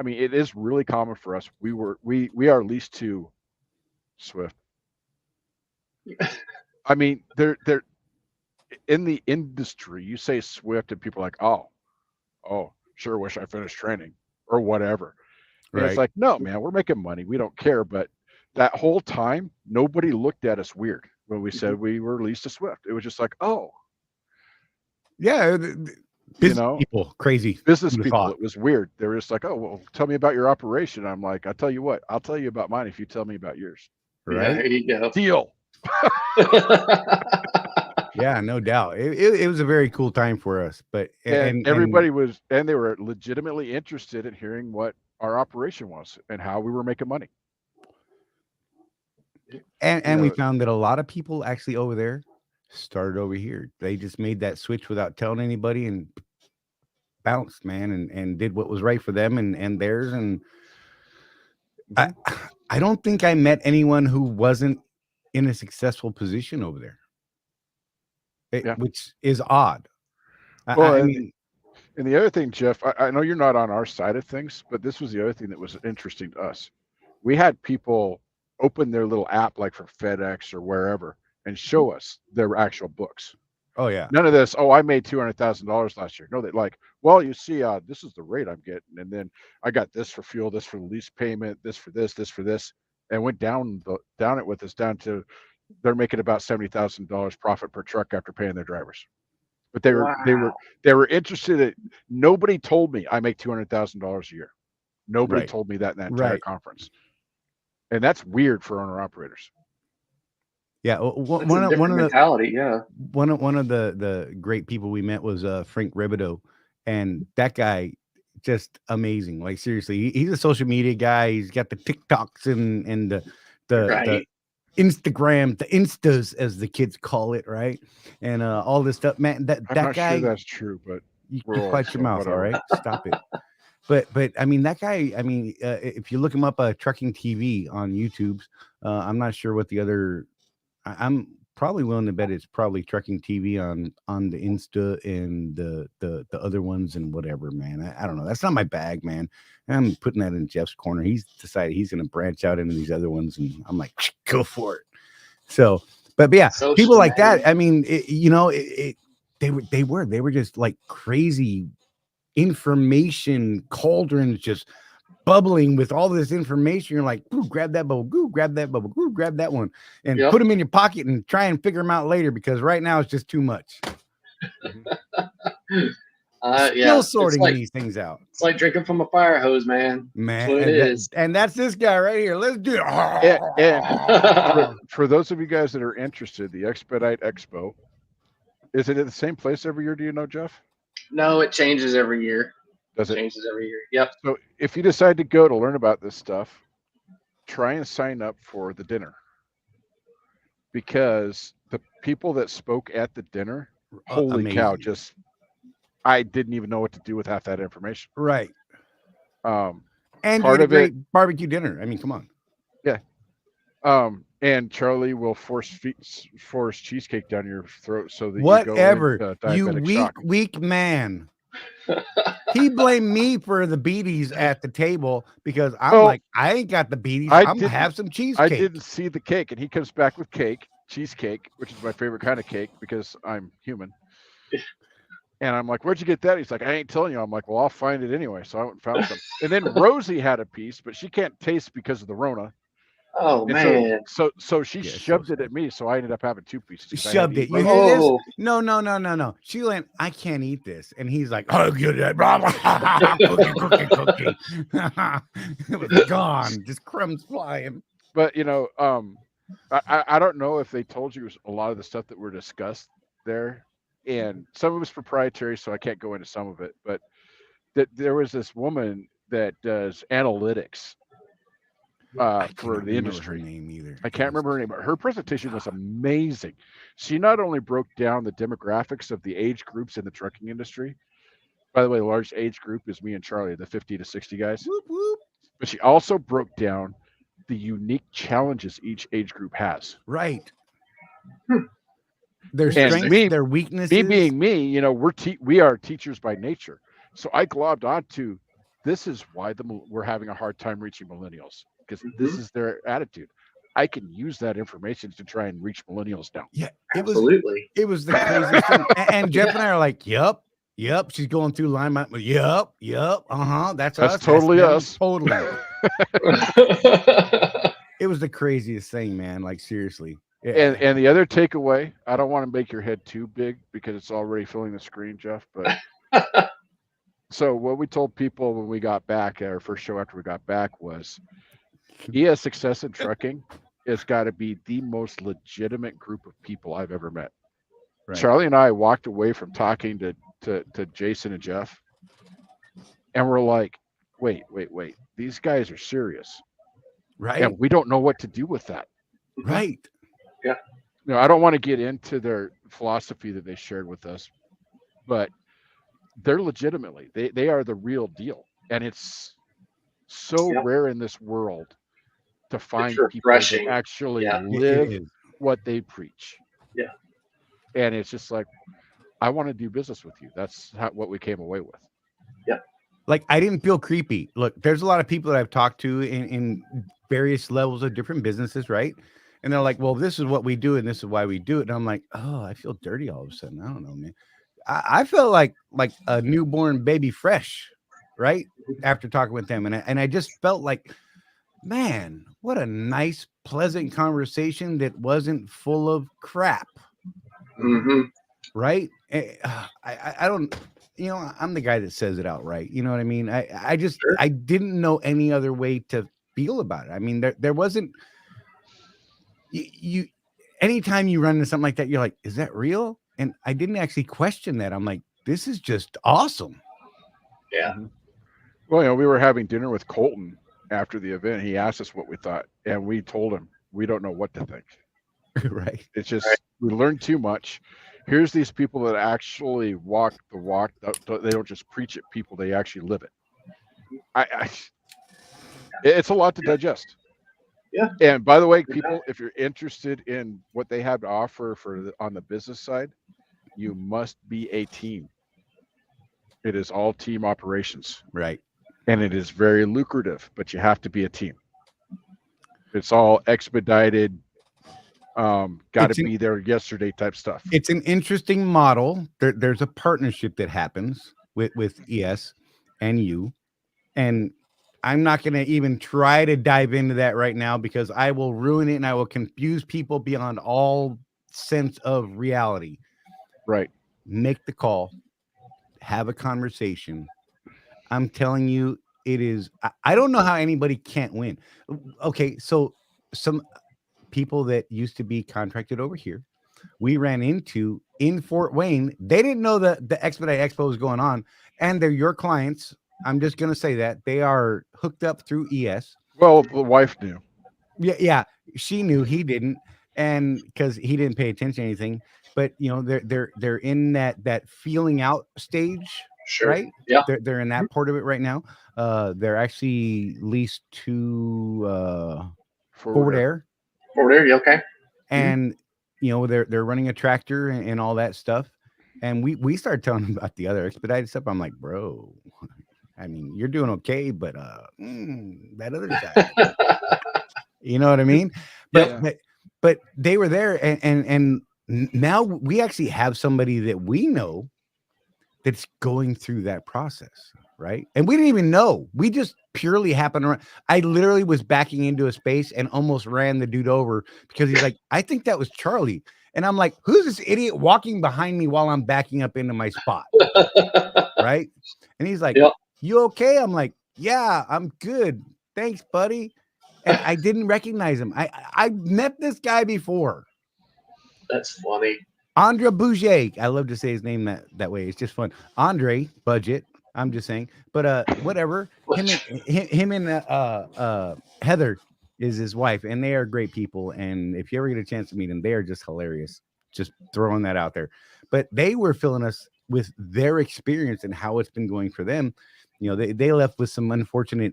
B: I mean, it is really common for us. We are leased to Swift. I mean, they're in the industry. You say Swift, and people are like, oh, sure, wish I finished training or whatever. And
A: Right.
B: it's like, no, man, we're making money. We don't care. But that whole time, nobody looked at us weird when we said we were leased to Swift. It was just like, oh,
A: Yeah. Business people, crazy.
B: business
A: Who'd have
B: people.
A: thought?
B: It was weird. They were just like, oh, well, tell me about your operation. I'm like, I'll tell you what, I'll tell you about mine if you tell me about yours.
C: Yeah,
A: Right.
C: there you go.
B: Deal.
A: Yeah, no doubt. It was a very cool time for us. But
B: And everybody was, and they were legitimately interested in hearing what our operation was and how we were making money.
A: and we found that a lot of people actually over there started over here. They just made that switch without telling anybody and bounced, man, and did what was right for them and theirs. And I don't think I met anyone who wasn't in a successful position over there. Which is odd.
B: Well,
A: I
B: and,
A: mean,
B: and the other thing, Jeff, I know you're not on our side of things, but this was the other thing that was interesting to us. We had people open their little app, like from FedEx or wherever, and show us their actual books.
A: oh yeah,
B: None of this, oh, I made $200,000 last year. No, they like, well, you see, this is the rate I'm getting, and then I got this for fuel, this for the lease payment, this for this, and went down it with us down to they're making about $70,000 profit per truck after paying their drivers. But they were interested in. Nobody told me I make $200,000 a year. Nobody
A: Right.
B: told me that in that entire
A: Right.
B: conference, and that's weird for owner operators.
A: yeah.
C: It's a different mentality. Yeah.
A: One of the great people we met was Frank Ribideau, and that guy just amazing. Like seriously, he's a social media guy. He's got the TikToks and the
C: Right.
A: Instagram, the Instas as the kids call it, right? And all this stuff, man. That
B: I'm not
A: guy,
B: sure that's true, but
A: you
B: we're old,
A: quiet your
B: so
A: mouth, all
B: whatever.
A: right? Stop it. But I mean that guy. I mean, if you look him up, Trucking TV on YouTube. I'm not sure what the other. I'm probably willing to bet it's probably Trucking TV on the Insta and the other ones and whatever, man. I don't know. That's not my bag, man. I'm putting that in Jeff's corner. He's decided he's going to branch out into these other ones, and I'm like, go for it. So, but yeah,
C: Social
A: people like
C: media.
A: that. I mean, they were just like crazy information cauldrons, just bubbling with all this information. You're like, ooh, grab that bubble, ooh, grab that bubble, ooh, grab that one, and
C: Yep.
A: put them in your pocket and try and figure them out later, because right now it's just too much.
C: Yeah.
A: Still sorting
C: it's like,
A: these things out,
C: It's like drinking from a fire hose, man.
A: man.
C: That's what it is.
A: And that's this guy right here. Let's do it.
B: And for those of you guys that are interested, the Expedite Expo, is it at the same place every year? Do you know, Jeff?
C: No, it changes every year.
B: Does it?
C: Changes every year. Yep.
B: So if you decide to go to learn about this stuff, try and sign up for the dinner, because the people that spoke at the dinner, holy cow,
A: amazing.
B: just I didn't even know what to do with half that information.
A: Right.
B: And
A: And
B: part
A: you had a
B: of
A: great barbecue dinner. I mean, come on.
B: and Charlie will force cheesecake down your throat so that
A: Whatever,
B: you go into
A: you
B: diabetic shock.
A: weak man. He blamed me for the beaties at the table because I'm like, I ain't got the beaties. I'm gonna have some cheesecake.
B: I didn't see the cake, and he comes back with cheesecake, which is my favorite kind of cake because I'm human. And I'm like, where'd you get that? He's like, I ain't telling you. I'm like, well, I'll find it anyway. So I went and found some. And then Rosie had a piece, but she can't taste because of the Rona.
C: Oh
B: And
C: man.
B: so she
A: Yeah, it's
B: shoved
A: so
B: it at me. So I ended up having 2 pieces. 'cause I had
A: Shoved
B: to
A: it.
B: eat
A: You
B: my-
A: hear this?
C: Oh.
A: No. She went, I can't eat this. And he's like, oh, get it. Blah, blah, cookie. It was gone. Just crumbs flying.
B: But I don't know if they told you a lot of the stuff that were discussed there, and some of it's proprietary, so I can't go into some of it. But that there was this woman that does analytics
A: I
B: for
A: cannot
B: the
A: remember
B: industry.
A: her name either.
B: I can't remember her name, but her presentation was amazing. She not only broke down the demographics of the age groups in the trucking industry. By the way, the largest age group is me and Charlie, the 50 to 60 guys.
A: Whoop, whoop.
B: But she also broke down the unique challenges each age group has.
A: Right.
C: Hmm.
A: Their
B: And
A: strengths, their weaknesses.
B: Me being me, we are teachers by nature. So I globbed onto this is why we're having a hard time reaching millennials, because this is their attitude. I can use that information to try and reach millennials now.
A: Yeah,
C: Absolutely.
A: it was the craziest thing. And Jeff and I are like, yep. She's going through line by yep. That's us.
B: Totally
A: them,
B: us.
A: Totally. It was the craziest thing, man. Like seriously. Yeah.
B: And the other takeaway, I don't want to make your head too big because it's already filling the screen, Jeff. But so what we told people when we got back, our first show after we got back, was ES Success in Trucking has got to be the most legitimate group of people I've ever met. Right. Charlie and I walked away from talking to Jason and Jeff, and we're like, wait. These guys are serious.
A: Right.
B: And we don't know what to do with that.
A: Right.
C: Yeah.
B: I don't want to get into their philosophy that they shared with us, but they're legitimately, they are the real deal. And it's so rare in this world to find people that actually live what they preach.
C: Yeah.
B: And it's just like, I want to do business with you. That's what we came away with.
C: Yeah.
A: Like, I didn't feel creepy. Look, there's a lot of people that I've talked to in various levels of different businesses, right? And they're like, well, this is what we do, and this is why we do it. And I'm like, oh, I feel dirty all of a sudden. I don't know, man. I felt like a newborn baby fresh, right? After talking with them. And I just felt like, man, what a nice, pleasant conversation that wasn't full of crap.
C: Mm-hmm.
A: Right? I don't, I'm the guy that says it outright. You know what I mean? I just, I didn't know any other way to feel about it. I mean, there wasn't, you anytime you run into something like that, you're like, is that real? And I didn't actually question that. I'm like, this is just awesome.
C: Yeah.
B: Well, we were having dinner with Colton after the event. He asked us what we thought, and we told him we don't know what to think.
A: Right.
B: It's just we learned too much. Here's these people that actually walk the walk. They don't just preach it, people. They actually live it. It's a lot to digest.
C: Yeah.
B: And by the way, people, if you're interested in what they have to offer on the business side, you must be a team. It is all team operations.
A: Right.
B: And it is very lucrative, but you have to be a team. It's all expedited, got to be there yesterday type stuff.
A: It's an interesting model. There's a partnership that happens with ES and you. And I'm not going to even try to dive into that right now because I will ruin it and I will confuse people beyond all sense of reality.
B: Right.
A: Make the call. Have a conversation. I'm telling you, it is. I don't know how anybody can't win. Okay, so some people that used to be contracted over here, we ran into in Fort Wayne. They didn't know the Expedite Expo was going on, and they're your clients. I'm just going to say that they are hooked up through ES.
B: Well, the wife knew.
A: Yeah, she knew, he didn't, and because he didn't pay attention to anything. But they're in that feeling out stage, right?
C: Yeah,
A: they're in that part of it right now. They're actually leased to Forward Air.
C: Forward Air, okay.
A: And they're running a tractor and all that stuff. And we started telling them about the other expedited stuff. I'm like, bro, I mean, you're doing okay, but that other side, you know what I mean? But they were there, and now we actually have somebody that we know that's going through that process, right? And we didn't even know. We just purely happened around. I literally was backing into a space and almost ran the dude over because he's like, I think that was Charlie. And I'm like, who's this idiot walking behind me while I'm backing up into my spot? Right? And he's like,
C: Yep.
A: you okay? I'm like, yeah, I'm good. Thanks, buddy. And I didn't recognize him. I met this guy before.
C: That's funny.
A: Andre Bouget. I love to say his name that way. It's just fun. Andre Budget. I'm just saying. But whatever. Him and Heather is his wife, and they are great people. And if you ever get a chance to meet them, they are just hilarious. Just throwing that out there. But they were filling us with their experience and how it's been going for them. You know, they left with some unfortunate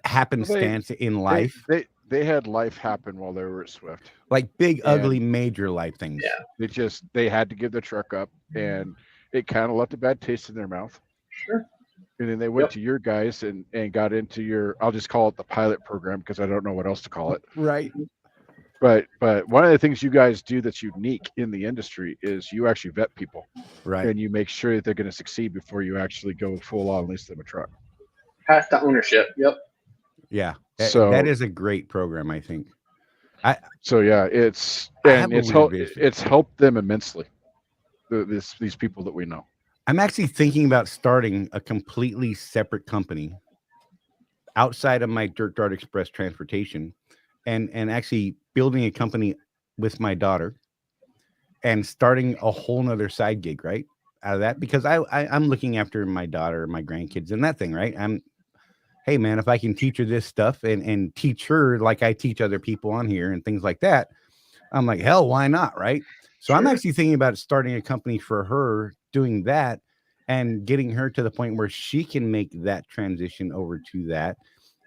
A: happenstance in life.
B: They had life happen while they were at Swift,
A: like big, ugly, major life things.
C: Yeah,
B: they had to give the truck up, and it kind of left a bad taste in their mouth.
C: sure.
B: And then they went to your guys and got into your, I'll just call it the pilot program because I don't know what else to call it.
A: Right.
B: But one of the things you guys do that's unique in the industry is you actually vet people,
A: Right.
B: and you make sure that they're going to succeed before you actually go full on lease them a truck.
C: Path to ownership. Yep.
A: Yeah.
B: So
A: that is a great program, I think.
B: So yeah, it's helped them immensely. These people that we know.
A: I'm actually thinking about starting a completely separate company outside of my Dirt Dart Express transportation, and actually building a company with my daughter and starting a whole nother side gig right out of that, because I'm looking after my daughter, my grandkids, and that thing, right? Hey man, if I can teach her this stuff and teach her like I teach other people on here and things like that, I'm like, hell, why not? Right. So I'm actually thinking about starting a company for her, doing that and getting her to the point where she can make that transition over to that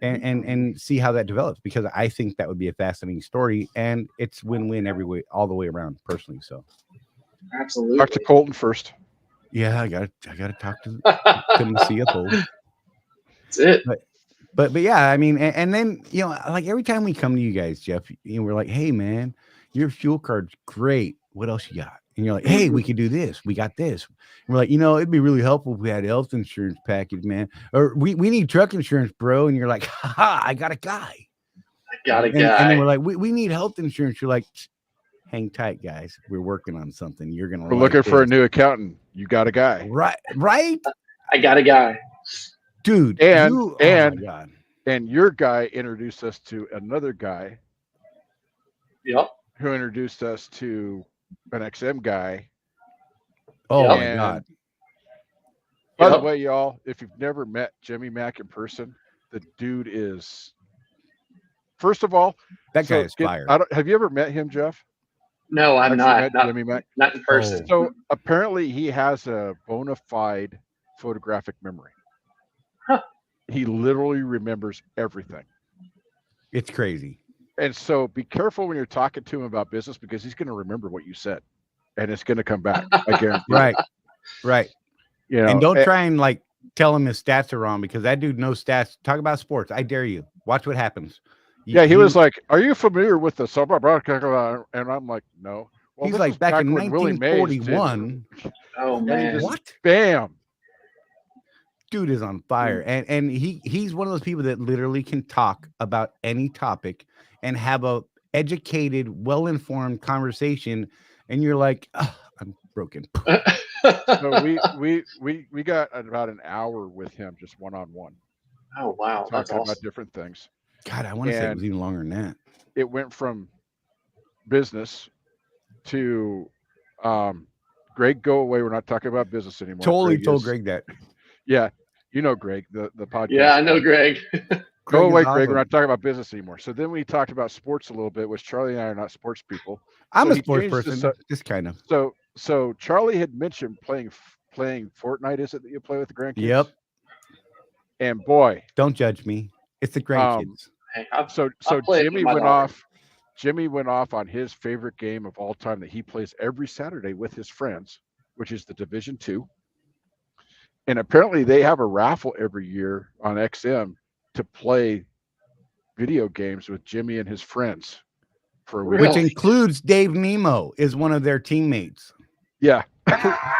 A: and see how that develops, because I think that would be a fascinating story, and it's win-win every way, all the way around, personally. So
C: Absolutely.
B: Talk to Colton first.
A: yeah, I gotta talk to my CFO.
C: That's it.
A: But yeah, I mean, and then, you know, like every time we come to you guys, Jeff, you know, we're like, hey man, your fuel card's great. What else you got? And you're like, hey, we could do this. We got this. And we're like, you know, it'd be really helpful if we had a health insurance package, man. Or we need truck insurance, bro. And you're like, haha, I got a guy. And then we're like, we need health insurance. You're like, hang tight, guys. We're working on something. You're gonna.
B: We're looking for a new accountant. You got a guy.
A: Right.
C: I got a guy.
A: Dude,
B: and
A: oh my God.
B: And your guy introduced us to another guy.
C: Yep.
B: Who introduced us to an XM guy.
A: Oh my God.
B: By the way, y'all, if you've never met Jimmy Mack in person, the dude is, first of all,
A: that guy is fire.
B: Have you ever met him, Jeff?
C: No, I'm not.
B: Jimmy Mack?
C: Not in person.
B: So apparently he has a bona fide photographic memory.
C: Huh.
B: He literally remembers everything.
A: It's crazy.
B: And so be careful when you're talking to him about business, because he's going to remember what you said and it's going to come back. I guarantee.
A: Right.
B: You know,
A: and don't try and like tell him his stats are wrong, because that dude knows stats. Talk about sports. I dare you. Watch what happens.
B: He was like, are you familiar with the summer broadcast? And I'm like, no.
A: Well, he's like, back in 1941.
C: Oh man.
A: What?
B: Bam.
A: Dude is on fire. And he's one of those people that literally can talk about any topic and have a educated, well-informed conversation, and you're like, oh, I'm broken.
B: So we got about an hour with him, just one-on-one.
C: Oh wow, that's
B: talking
C: awesome.
B: about different things.
A: God, I want to say it was even longer than that.
B: It went from business to Greg, go away. We're not talking about business anymore.
A: Totally told Greg that.
B: Yeah, you know Greg, the podcast.
C: Yeah, I know Greg.
B: Go away, Greg. We're not talking about business anymore. So then we talked about sports a little bit, which Charlie and I are not sports people.
A: I'm a sports person, just kind of.
B: So Charlie had mentioned playing Fortnite. Is it that you play with the grandkids?
A: Yep.
B: And boy,
A: don't judge me. It's the grandkids.
B: So Jimmy went off on his favorite game of all time that he plays every Saturday with his friends, which is the Division 2. And apparently they have a raffle every year on XM to play video games with Jimmy and his friends for a week.
A: Which includes Dave Nemo is one of their teammates.
B: Yeah.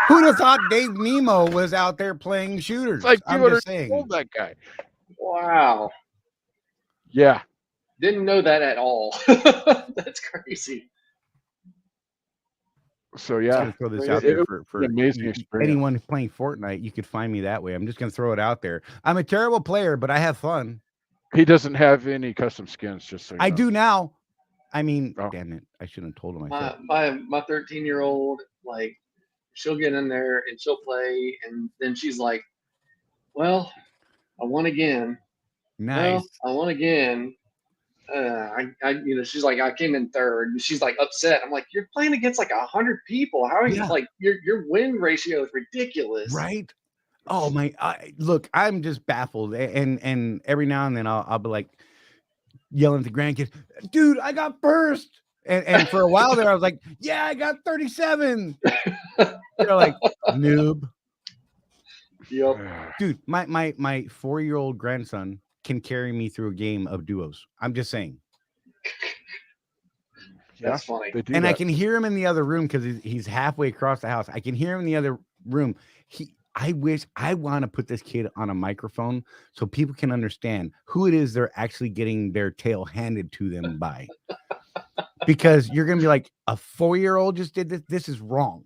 A: Who'd have thought Dave Nemo was out there playing shooters?
B: It's like
A: I'm
B: 200
A: just saying.
B: old, that guy.
C: Wow.
B: Yeah.
C: Didn't know that at all. That's crazy.
B: So
A: I'm
B: yeah,
A: gonna throw this
C: It-
A: out
B: it
A: there
B: was
A: for
B: an amazing experience.
A: anyone who's playing Fortnite. You could find me that way. I'm just gonna throw it out there. I'm a terrible player, but I have fun.
B: He doesn't have any custom skins, just so you
A: I
B: know.
A: do now. I mean,
B: Oh.
A: damn it! I shouldn't have told him myself.
C: My 13-year-old, like, she'll get in there and she'll play, and then she's like, "Well, I won again.
A: Nice.
C: Well, I won again." She's like, I came in third, and she's like upset. I'm like, you're playing against like 100 people. How are you?
A: Yeah.
C: Like, your win ratio is ridiculous.
A: Right? Oh my! Look, I'm just baffled, and every now and then I'll be like yelling at the grandkids, "Dude, I got first!" And for a while there, I was like, "Yeah, I got 37." They're like, "Noob."
C: Yep.
A: Dude, my 4-year-old grandson can carry me through a game of duos. I'm just saying.
C: That's funny.
B: They do
A: And
B: that.
A: I can hear him in the other room because he's halfway across the house. I can hear him in the other room. I want to put this kid on a microphone so people can understand who it is they're actually getting their tail handed to them by. Because you're gonna be like, a 4-year-old just did this. This is wrong.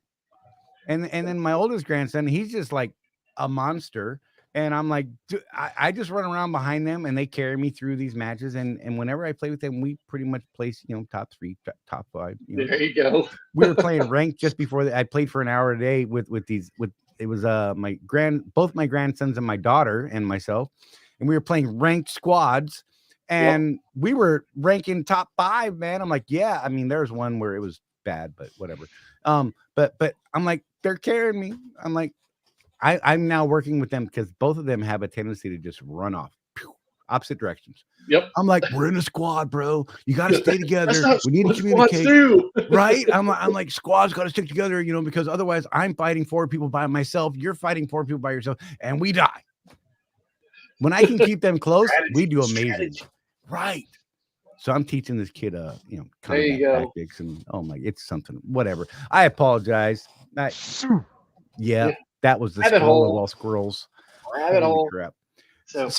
A: And then my oldest grandson, he's just like a monster. And I'm like, I just run around behind them and they carry me through these matches. And whenever I play with them, we pretty much place, top 3, top 5.
C: There you go.
A: We were playing ranked just before I played for an hour a day with it was both my grandsons and my daughter and myself, and we were playing ranked squads, and we were ranking top 5, man. I'm like, yeah, I mean, there's one where it was bad, but whatever. But I'm like, they're carrying me. I'm like, I'm now working with them because both of them have a tendency to just run off opposite directions.
C: Yep.
A: I'm like, we're in a squad, bro. You got to stay together. We need to
C: Squads
A: communicate.
C: do.
A: Right? I'm like, squads got to stick together, because otherwise I'm fighting 4 people by myself. You're fighting 4 people by yourself, and we die. When I can keep them close, we do amazing.
C: Strategy.
A: Right. So I'm teaching this kid,
C: There you
A: combat
C: go.
A: tactics, and it's something. Whatever. I apologize. Yeah, that was the
C: Rabbit
A: scroll of
C: hole.
A: all squirrels.
C: Rabbit
A: Holy
C: hole.
A: crap.
C: So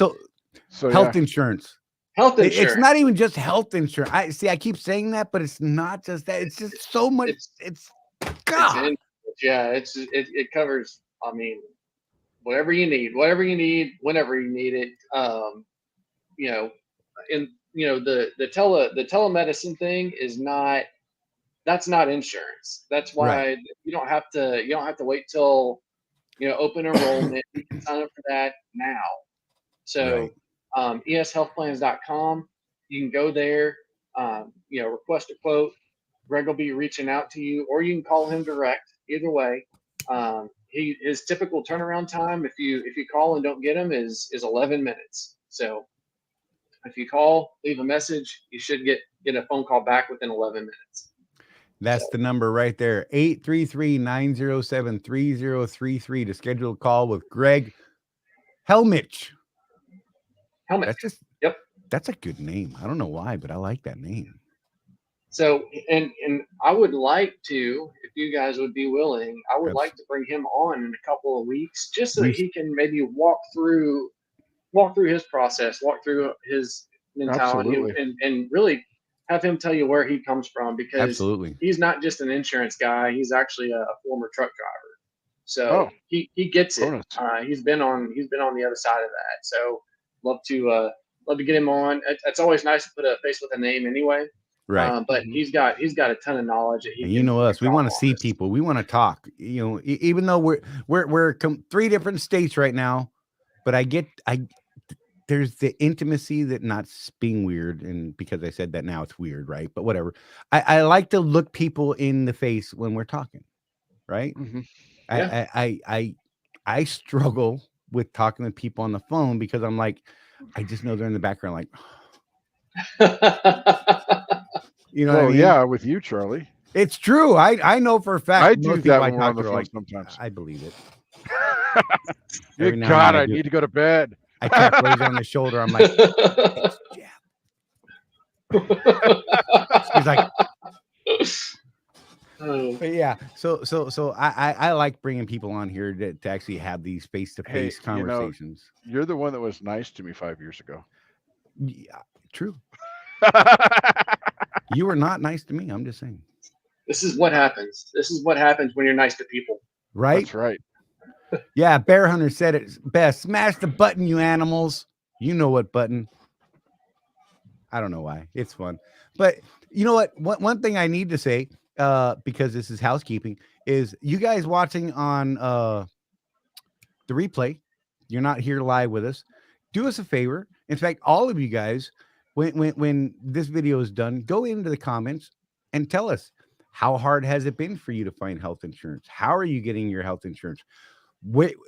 B: So
A: Health
B: yeah.
A: insurance.
C: health insurance.
A: It's not even just health insurance. I keep saying that, but it's not just that. It's just so much. It's God.
C: It covers. I mean, whatever you need, whenever you need it. The telemedicine thing is not. That's not insurance. That's why you don't have to wait till open enrollment. You can sign up for that now. So eshealthplans.com, you can go there, request a quote. Greg will be reaching out to you, or you can call him direct. Either way, his typical turnaround time, if you call and don't get him, is 11 minutes. So if you call, leave a message, you should get a phone call back within 11 minutes.
A: That's the number right there. 833-907-3033 to schedule a call with Greg Helmich. That's just, that's a good name. I don't know why, but I like that name.
C: So, and I would like to, if you guys would be willing, I would like to bring him on in a couple of weeks, just so he can maybe walk through his process, walk through his mentality, and really have him tell you where he comes from, because he's not just an insurance guy. He's actually a former truck driver. So he gets it. He's been on the other side of that. So love to get him on. It's always nice to put a face with a name anyway.
A: Right.
C: But he's got a ton of knowledge. That
A: and us, we want to see people. We want to talk, even though we're 3 different states right now, but there's the intimacy that not being weird. And because I said that, now it's weird. Right. But whatever. I like to look people in the face when we're talking. Right.
B: Mm-hmm.
A: I struggle with talking to people on the phone because I'm like, I just know they're in the background. Like, what I mean?
B: Yeah. With you, Charlie.
A: It's true. I know for a fact.
B: I do that when we're on the phone sometimes.
A: I believe it.
B: I need to go to bed.
A: I tap Rose on the shoulder. I'm like, it's Jeff. He's like,
C: Oh,
A: But yeah, so I like bringing people on here to actually have these face to
B: Hey,
A: face conversations.
B: you're the one that was nice to me 5 years ago.
A: Yeah, true. You were not nice to me. I'm just saying.
C: this is what happens. This is what happens when you're nice to people.
A: Right?
B: That's right.
A: Yeah, Bear Hunter said it best. Smash the button, you animals. You know what button. I don't know why. It's fun. But you know what? One thing I need to say, because this is housekeeping, is you guys watching on the replay, you're not here live with us. Do us a favor. In fact, all of you guys, when this video is done, go into the comments and tell us, how hard has it been for you to find health insurance? How are you getting your health insurance?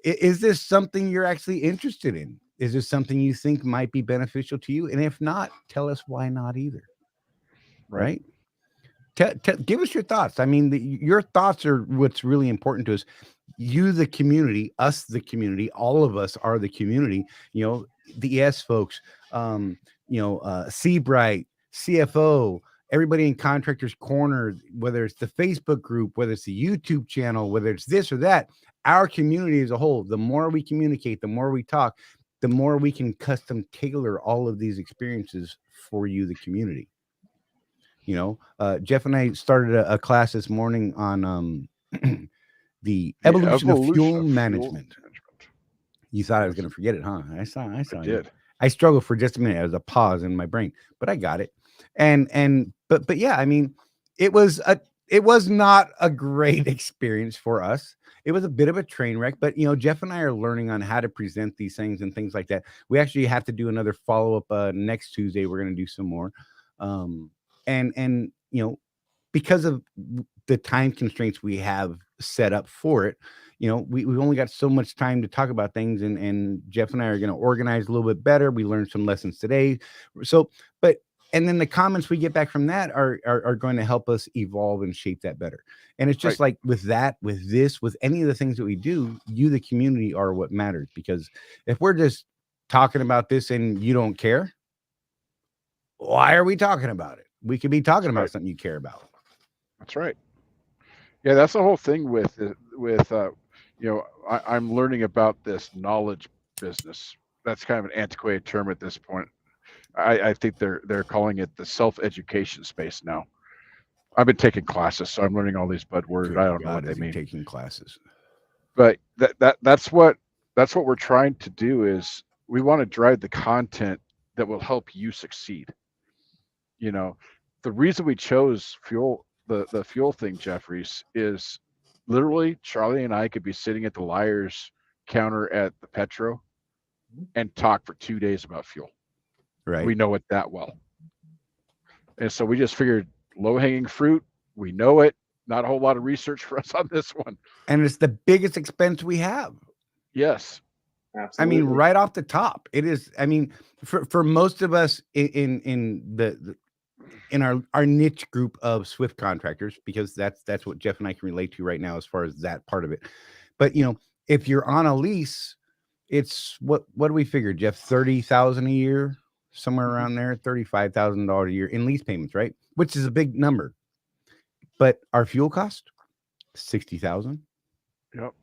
A: Is this something you're actually interested in? Is this something you think might be beneficial to you? And if not, tell us why not either. Right? Give us your thoughts. I mean, your thoughts are what's really important to us. You, the community, us, the community, all of us are the community. You know, the ES folks, Seabright, CFO, everybody in Contractors Corner, whether it's the Facebook group, whether it's the YouTube channel, whether it's this or that, our community as a whole, the more we communicate, the more we talk, the more we can custom tailor all of these experiences for you, the community. You know, Jeff and I started a class this morning on the evolution of fuel management. You thought I was going to forget it, huh? I saw.
B: I did.
A: I struggled for just a minute. There was a pause in my brain, but I got it. But yeah, I mean, it was not a great experience for us. It was a bit of a train wreck, but Jeff and I are learning on how to present these things and things like that. We actually have to do another follow up next Tuesday. We're going to do some more. And because of the time constraints we have set up for it, we've only got so much time to talk about things, and Jeff and I are going to organize a little bit better. We learned some lessons today. And then the comments we get back from that are going to help us evolve and shape that better. And it's just like with that, with this, with any of the things that we do, you, the community, are what matters. Because if we're just talking about this and you don't care, why are we talking about it? We could be talking about something you care about.
B: That's right. Yeah, that's the whole thing with I'm learning about this knowledge business. That's kind of an antiquated term at this point. I think they're calling it the self-education space now. I've been taking classes, so I'm learning all these buzzwords. I don't know what they mean.
A: Taking classes,
B: but that's what we're trying to do. Is we want to drive the content that will help you succeed. The reason we chose the fuel thing, Jeff Reese, is literally Charlie and I could be sitting at the liar's counter at the Petro and talk for 2 days about fuel.
A: Right.
B: We know it that well. And so we just figured low-hanging fruit. We know it. Not a whole lot of research for us on this one.
A: And it's the biggest expense we have.
B: Yes.
C: Absolutely.
A: I mean, right off the top, it is. I mean, for most of us in our niche group of Swift contractors, because that's what Jeff and I can relate to right now as far as that part of it. But if you're on a lease, it's what do we figure, Jeff? $30,000 a year, somewhere around there, $35,000 a year in lease payments, right? Which is a big number. But our fuel cost, $60,000.
B: Yep.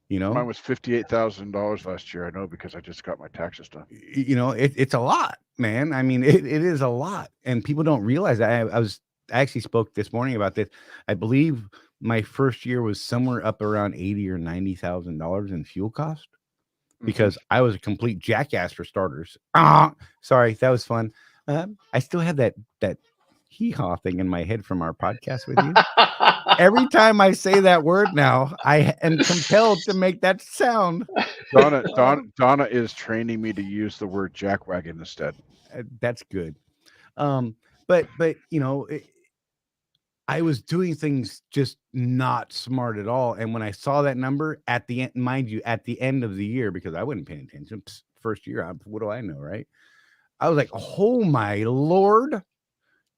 A: Mine
B: was $58,000 last year. I know, because I just got my taxes done.
A: It's a lot, man. I mean, it is a lot, and people don't realize that. I actually spoke this morning about this. I believe my first year was somewhere up around $80,000 or $90,000 in fuel cost, because I was a complete jackass for starters. Sorry, that was fun. I still have that hee-haw thing in my head from our podcast with you. Every time I say that word now, I am compelled to make that sound.
B: Donna is training me to use the word jackwagon instead.
A: That's good. But I was doing things just not smart at all. And when I saw that number at the end, mind you, at the end of the year, because I wasn't paying attention, first year, what do I know, right? I was like, oh my Lord,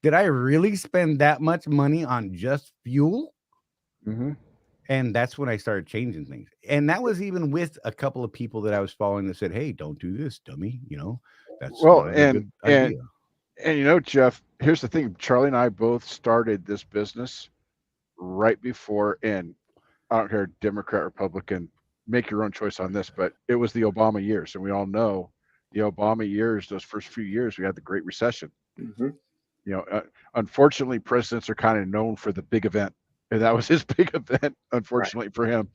A: did I really spend that much money on just fuel?
B: Mm-hmm.
A: And that's when I started changing things. And that was even with a couple of people that I was following that said, hey, don't do this, dummy. That's not a good idea.
B: And Jeff, here's the thing. Charlie and I both started this business right before, and I don't care, Democrat, Republican, make your own choice on this, but it was the Obama years. And we all know the Obama years, those first few years, we had the Great Recession.
C: Mm-hmm.
B: You know, unfortunately, presidents are kind of known for the big event. And that was his big event, unfortunately for him.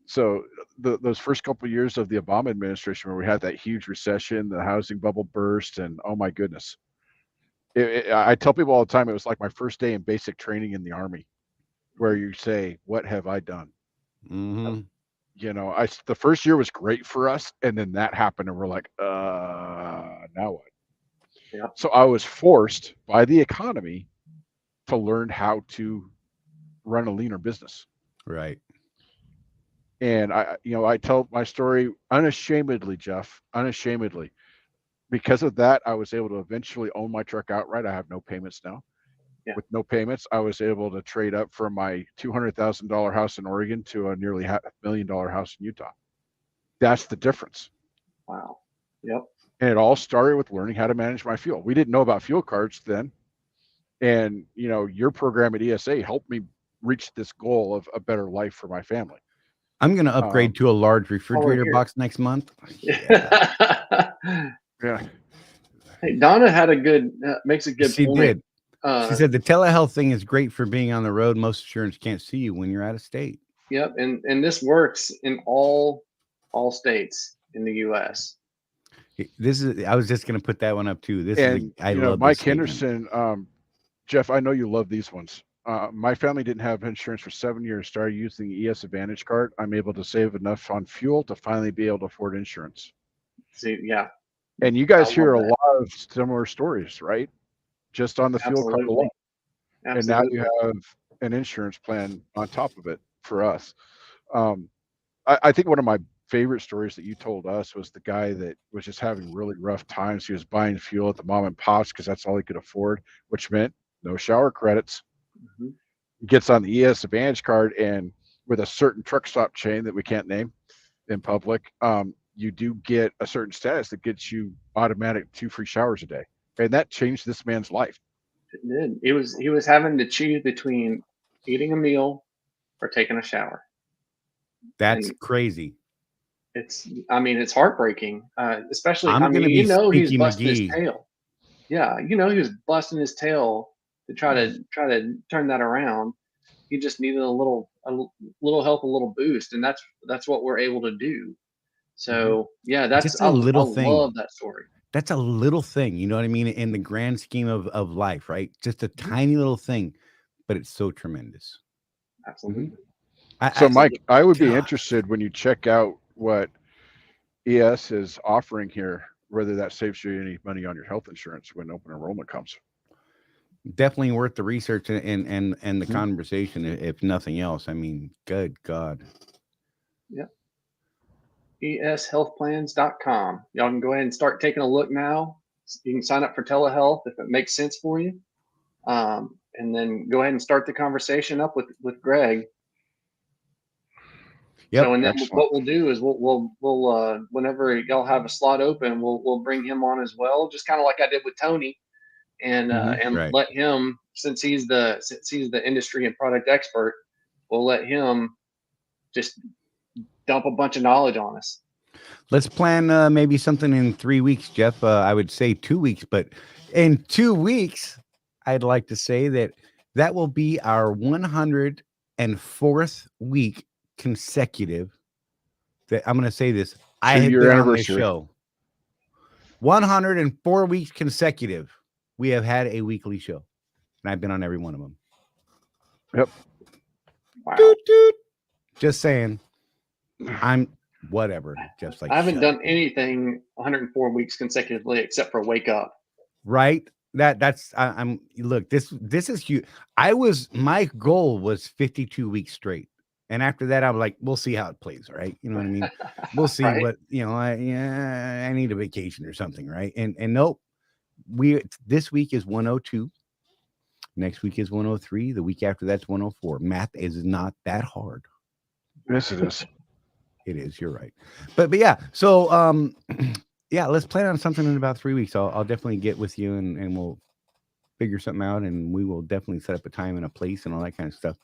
B: So those first couple of years of the Obama administration, where we had that huge recession, the housing bubble burst, and oh my goodness, I tell people all the time, it was like my first day in basic training in the Army, where you say, "What have I done?"
A: Mm-hmm.
B: You know, the first year was great for us, and then that happened, and we're like, now what?
C: Yeah.
B: So I was forced by the economy to learn how to run a leaner business.
A: Right.
B: And I tell my story unashamedly, Jeff, unashamedly. Because of that, I was able to eventually own my truck outright. I have no payments now.
C: Yeah.
B: With no payments, I was able to trade up from my $200,000 house in Oregon to a nearly $500,000 house in Utah. That's the difference.
C: Wow. Yep.
B: And it all started with learning how to manage my fuel. We didn't know about fuel cards then. And, your program at ESA helped me reach this goal of a better life for my family.
A: I'm going to upgrade to a large refrigerator
C: here.
A: box next month.
C: Yeah.
B: Yeah.
C: Hey, Donna had makes a good
A: She
C: point.
A: did. She said the telehealth thing is great for being on the road. Most insurance can't see you when you're out of state.
C: Yep, and this works in all states in the U.S.
A: I was just going to put that one up too. I love
B: Mike
A: this
B: Henderson, Jeff, I know you love these ones. My family didn't have insurance for 7 years. Started using the ES Advantage card. I'm able to save enough on fuel to finally be able to afford insurance.
C: See, yeah.
B: And you guys hear a lot of similar stories, right? Just on the fuel card alone. And now you have an insurance plan on top of it for us. I think one of my favorite stories that you told us was the guy that was just having really rough times. He was buying fuel at the mom and pops because that's all he could afford, which meant no shower credits.
C: Mm-hmm.
B: Gets on the ES Advantage card, and with a certain truck stop chain that we can't name in public, you do get a certain status that gets you automatic 2 free showers a day. And that changed this man's life.
C: It did. He was having to choose between eating a meal or taking a shower.
A: That's crazy.
C: It's heartbreaking, especially. He's busting his tail. Yeah, he was busting his tail to try to turn that around. He just needed a little help, a little boost, and that's what we're able to do. So yeah, that's
A: just a little thing.
C: I love that story.
A: That's a little thing, you know what I mean? In the grand scheme of life, right? Just a tiny little thing, but it's so tremendous.
C: Absolutely.
B: So Mike, I would be interested when you check out what ES is offering here, whether that saves you any money on your health insurance when open enrollment comes.
A: Definitely worth the research and the conversation, if nothing else. I mean, good God.
C: Yep. eshealthplans.com. Y'all can go ahead and start taking a look now. You can sign up for telehealth if it makes sense for you. And then go ahead and start the conversation up with Greg.
A: Yep.
C: So, and then what we'll do is we'll whenever y'all have a slot open, we'll bring him on as well, just kind of like I did with Tony, and let him, since he's the industry and product expert, we'll let him just dump a bunch of knowledge on us.
A: Let's plan maybe something in 3 weeks, Jeff. I would say 2 weeks, but in 2 weeks, I'd like to say that will be our 104th week consecutive. That I'm going to say this. I have been on this show 104 weeks consecutive. We have had a weekly show, and I've been on every one of them.
B: Yep.
C: Wow.
A: Doot, doot. Just saying. I'm whatever. Just like
C: I haven't done anything 104 weeks consecutively except for wake up.
A: Right. I'm look, this is huge. My goal was 52 weeks straight. And after that, I'm like, we'll see how it plays. Right. You know what I mean? We'll see what, I need a vacation or something. Right. And nope, this week is 102. Next week is 103. The week after that's 104. Math is not that hard.
B: Yes, it is.
A: It is. You're right. But yeah. So, yeah, let's plan on something in about 3 weeks. I'll definitely get with you and we'll figure something out, and we will definitely set up a time and a place and all that kind of stuff.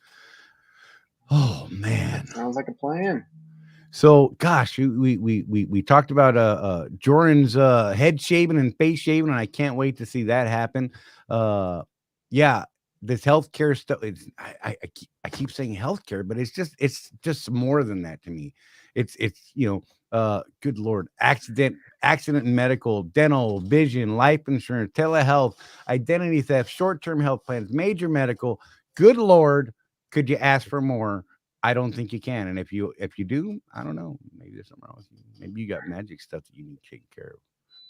A: Oh man,
C: That sounds like a plan.
A: so gosh, we talked about Jordan's head shaving and face shaving, and I can't wait to see that happen. Yeah, this healthcare stuff. I keep saying healthcare, but it's just more than that to me. It's good Lord, accident and medical, dental, vision, life insurance, telehealth, identity theft, short-term health plans, major medical. Good Lord, could you ask for more? I don't think you can. And if you do, I don't know. Maybe there's something wrong with you. Maybe you got magic stuff that you need to take care of.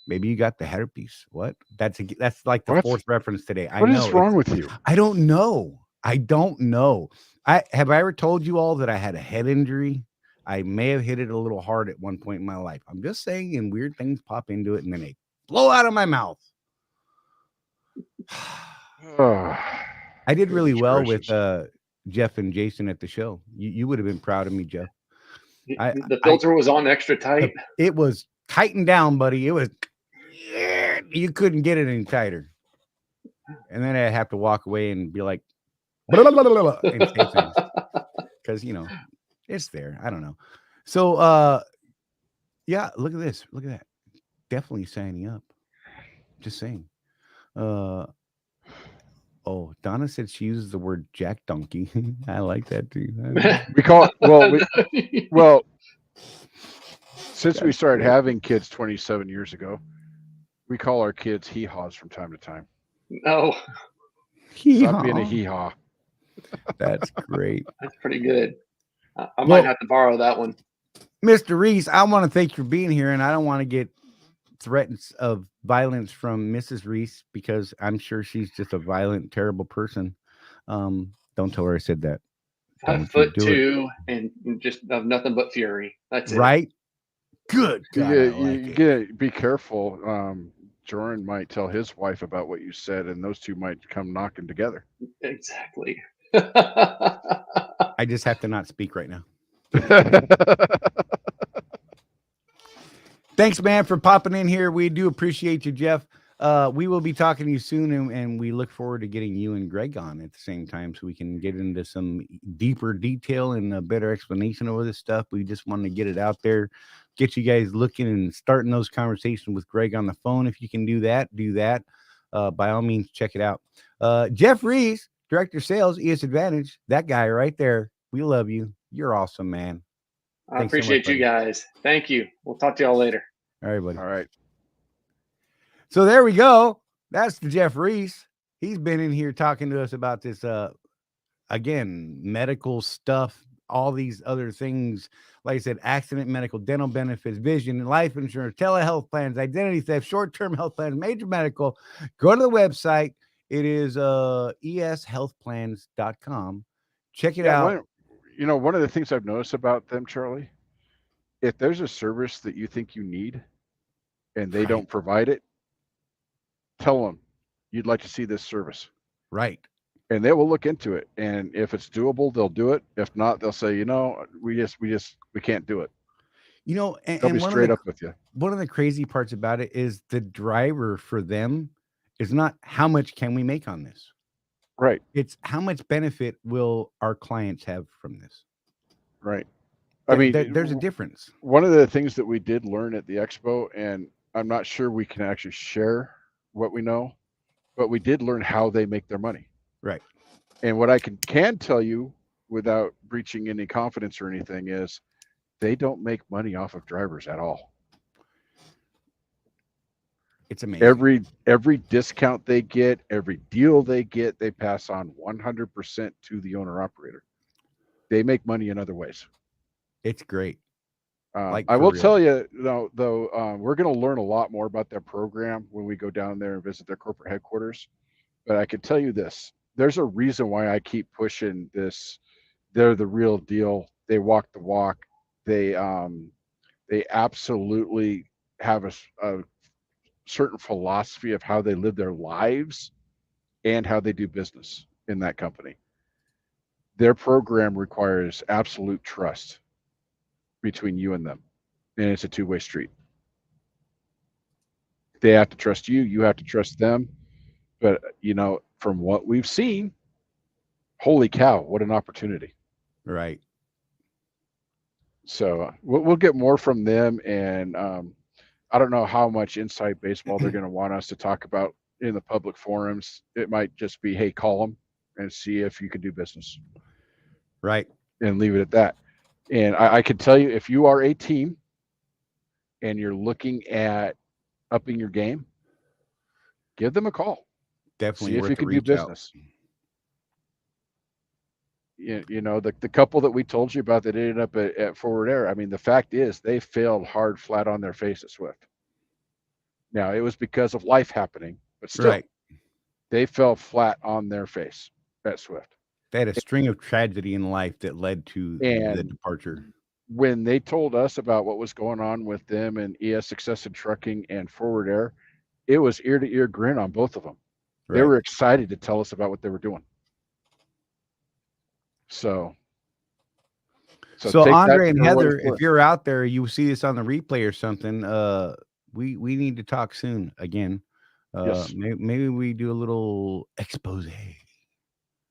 A: Maybe you got the herpes. What? That's like the
B: What?
A: fourth reference today. I
B: What
A: know.
B: is wrong with you?
A: I don't know. I don't know. I ever told you all that I had a head injury? I may have hit it a little hard at one point in my life. I'm just saying, and weird things pop into it, and then they blow out of my mouth. I did really well with Jeff and Jason at the show. You would have been proud of me, Jeff.
C: The filter was on extra tight.
A: It was tightened down, buddy. It was, you couldn't get it any tighter. And then I'd have to walk away and be like, blah, blah, blah, blah, blah, and say things. Because, it's there. I don't know. So, yeah, look at this. Look at that. Definitely signing up. Just saying. Oh, Donna said she uses the word jack donkey. I like that too.
B: We call it, well, since we started having kids 27 years ago, we call our kids hee-haws from time to time.
C: No.
B: Stop being a hee-haw.
A: That's great.
C: That's pretty good. I might have to borrow that one.
A: Mr. Reese, I want to thank you for being here, and I don't want to get threats of violence from Mrs. Reese because I'm sure she's just a violent, terrible person. Don't tell her I said that.
C: 5'2" and just have nothing but fury. That's it.
A: Right? Good. God,
B: you be careful. Jordan might tell his wife about what you said, and those two might come knocking together.
C: Exactly.
A: I just have to not speak right now. Thanks, man, for popping in here. We do appreciate you, Jeff. We will be talking to you soon, and we look forward to getting you and Greg on at the same time so we can get into some deeper detail and a better explanation over this stuff. We just want to get it out there, get you guys looking and starting those conversations with Greg on the phone. If you can do that, do that. By all means, check it out. Jeff Reese, Director of Sales, ES Advantage, that guy right there. We love you. You're awesome, man.
C: I appreciate you guys. Thank you. We'll talk to y'all later.
A: All right, buddy.
B: All right.
A: So there we go. That's the Jeff Reese. He's been in here talking to us about this, again, medical stuff, all these other things. Like I said, accident, medical, dental benefits, vision, life insurance, telehealth plans, identity theft, short-term health plans, major medical. Go to the website. It is eshealthplans.com. Check it out.
B: One of the things I've noticed about them, Charlie, if there's a service that you think you need and they don't provide it, tell them you'd like to see this service.
A: Right.
B: And they will look into it. And if it's doable, they'll do it. If not, they'll say, we can't do it.
A: And
B: they'll be straight up with you.
A: One of the crazy parts about it is the driver for them is not how much can we make on this.
B: Right.
A: It's how much benefit will our clients have from this.
B: Right.
A: There's a difference.
B: One of the things that we did learn at the expo, and I'm not sure we can actually share what we know, but we did learn how they make their money.
A: Right.
B: And what I can tell you without breaching any confidence or anything is they don't make money off of drivers at all.
A: It's amazing.
B: Every discount they get, every deal they get, they pass on 100% to the owner operator. They make money in other ways.
A: It's great.
B: I will tell you, though, we're going to learn a lot more about their program when we go down there and visit their corporate headquarters. But I can tell you this: there's a reason why I keep pushing this. They're the real deal. They walk the walk. They absolutely have a certain philosophy of how they live their lives and how they do business in that company. Their program requires absolute trust between you and them, and it's a two-way street. They have to trust you, you have to trust them, But from what we've seen, holy cow, what an opportunity.
A: Right.
B: So we'll get more from them, and I don't know how much inside baseball they're going to want us to talk about in the public forums. It might just be, hey, call them and see if you can do business.
A: Right.
B: And leave it at that. And I can tell you, if you are a team and you're looking at upping your game, give them a call.
A: Definitely
B: See if
A: worth
B: you
A: a
B: can do
A: reach out.
B: business. The couple that we told you about that ended up at Forward Air, I mean, the fact is they failed hard flat on their face at Swift. Now, it was because of life happening, but still,
A: Right.
B: they fell flat on their face at Swift.
A: They had a string of tragedy in life that led to the
B: And
A: departure.
B: when they told us about what was going on with them and ES Success in Trucking and Forward Air, it was ear to ear grin on both of them. They
A: Right.
B: were excited to tell us about what they were doing. So take
A: Andre
B: that
A: and
B: for what
A: Heather,
B: it's
A: if
B: worth.
A: you're out there, you see this on the replay or something. We need to talk soon again.
B: Yes.
A: Maybe we do a little expose.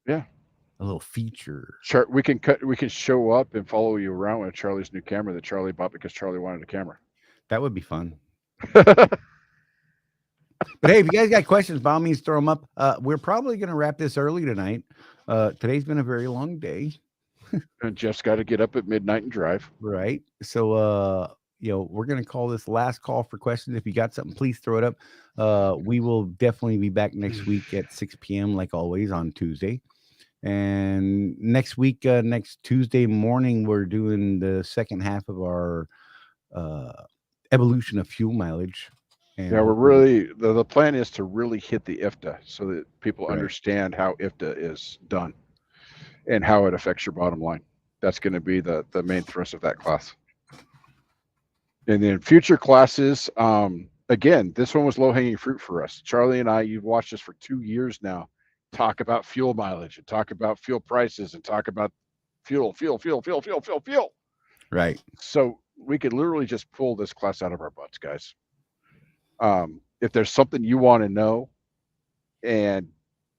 B: Yeah.
A: A little feature.
B: We can show up and follow you around with Charlie's new camera that Charlie bought because Charlie wanted a camera.
A: That would be fun. But hey, if you guys got questions, by all means, throw them up. We're probably going to wrap this early tonight. Today's been a very long day.
B: And Jeff's got to get up at midnight and drive.
A: Right. So, we're going to call this last call for questions. If you got something, please throw it up. We will definitely be back next week at 6 p.m. like always on Tuesday. And next week, next Tuesday morning, we're doing the second half of our evolution of fuel mileage. And
B: yeah, we're really the plan is to really hit the IFTA so that people
A: Right.
B: understand how IFTA is done and how it affects your bottom line. That's going to be the main thrust of that class. And then future classes, again, this one was low-hanging fruit for us. Charlie and I, you've watched us for 2 years now, talk about fuel mileage and talk about fuel prices and talk about fuel.
A: Right.
B: So we could literally just pull this class out of our butts, guys. If there's something you want to know, and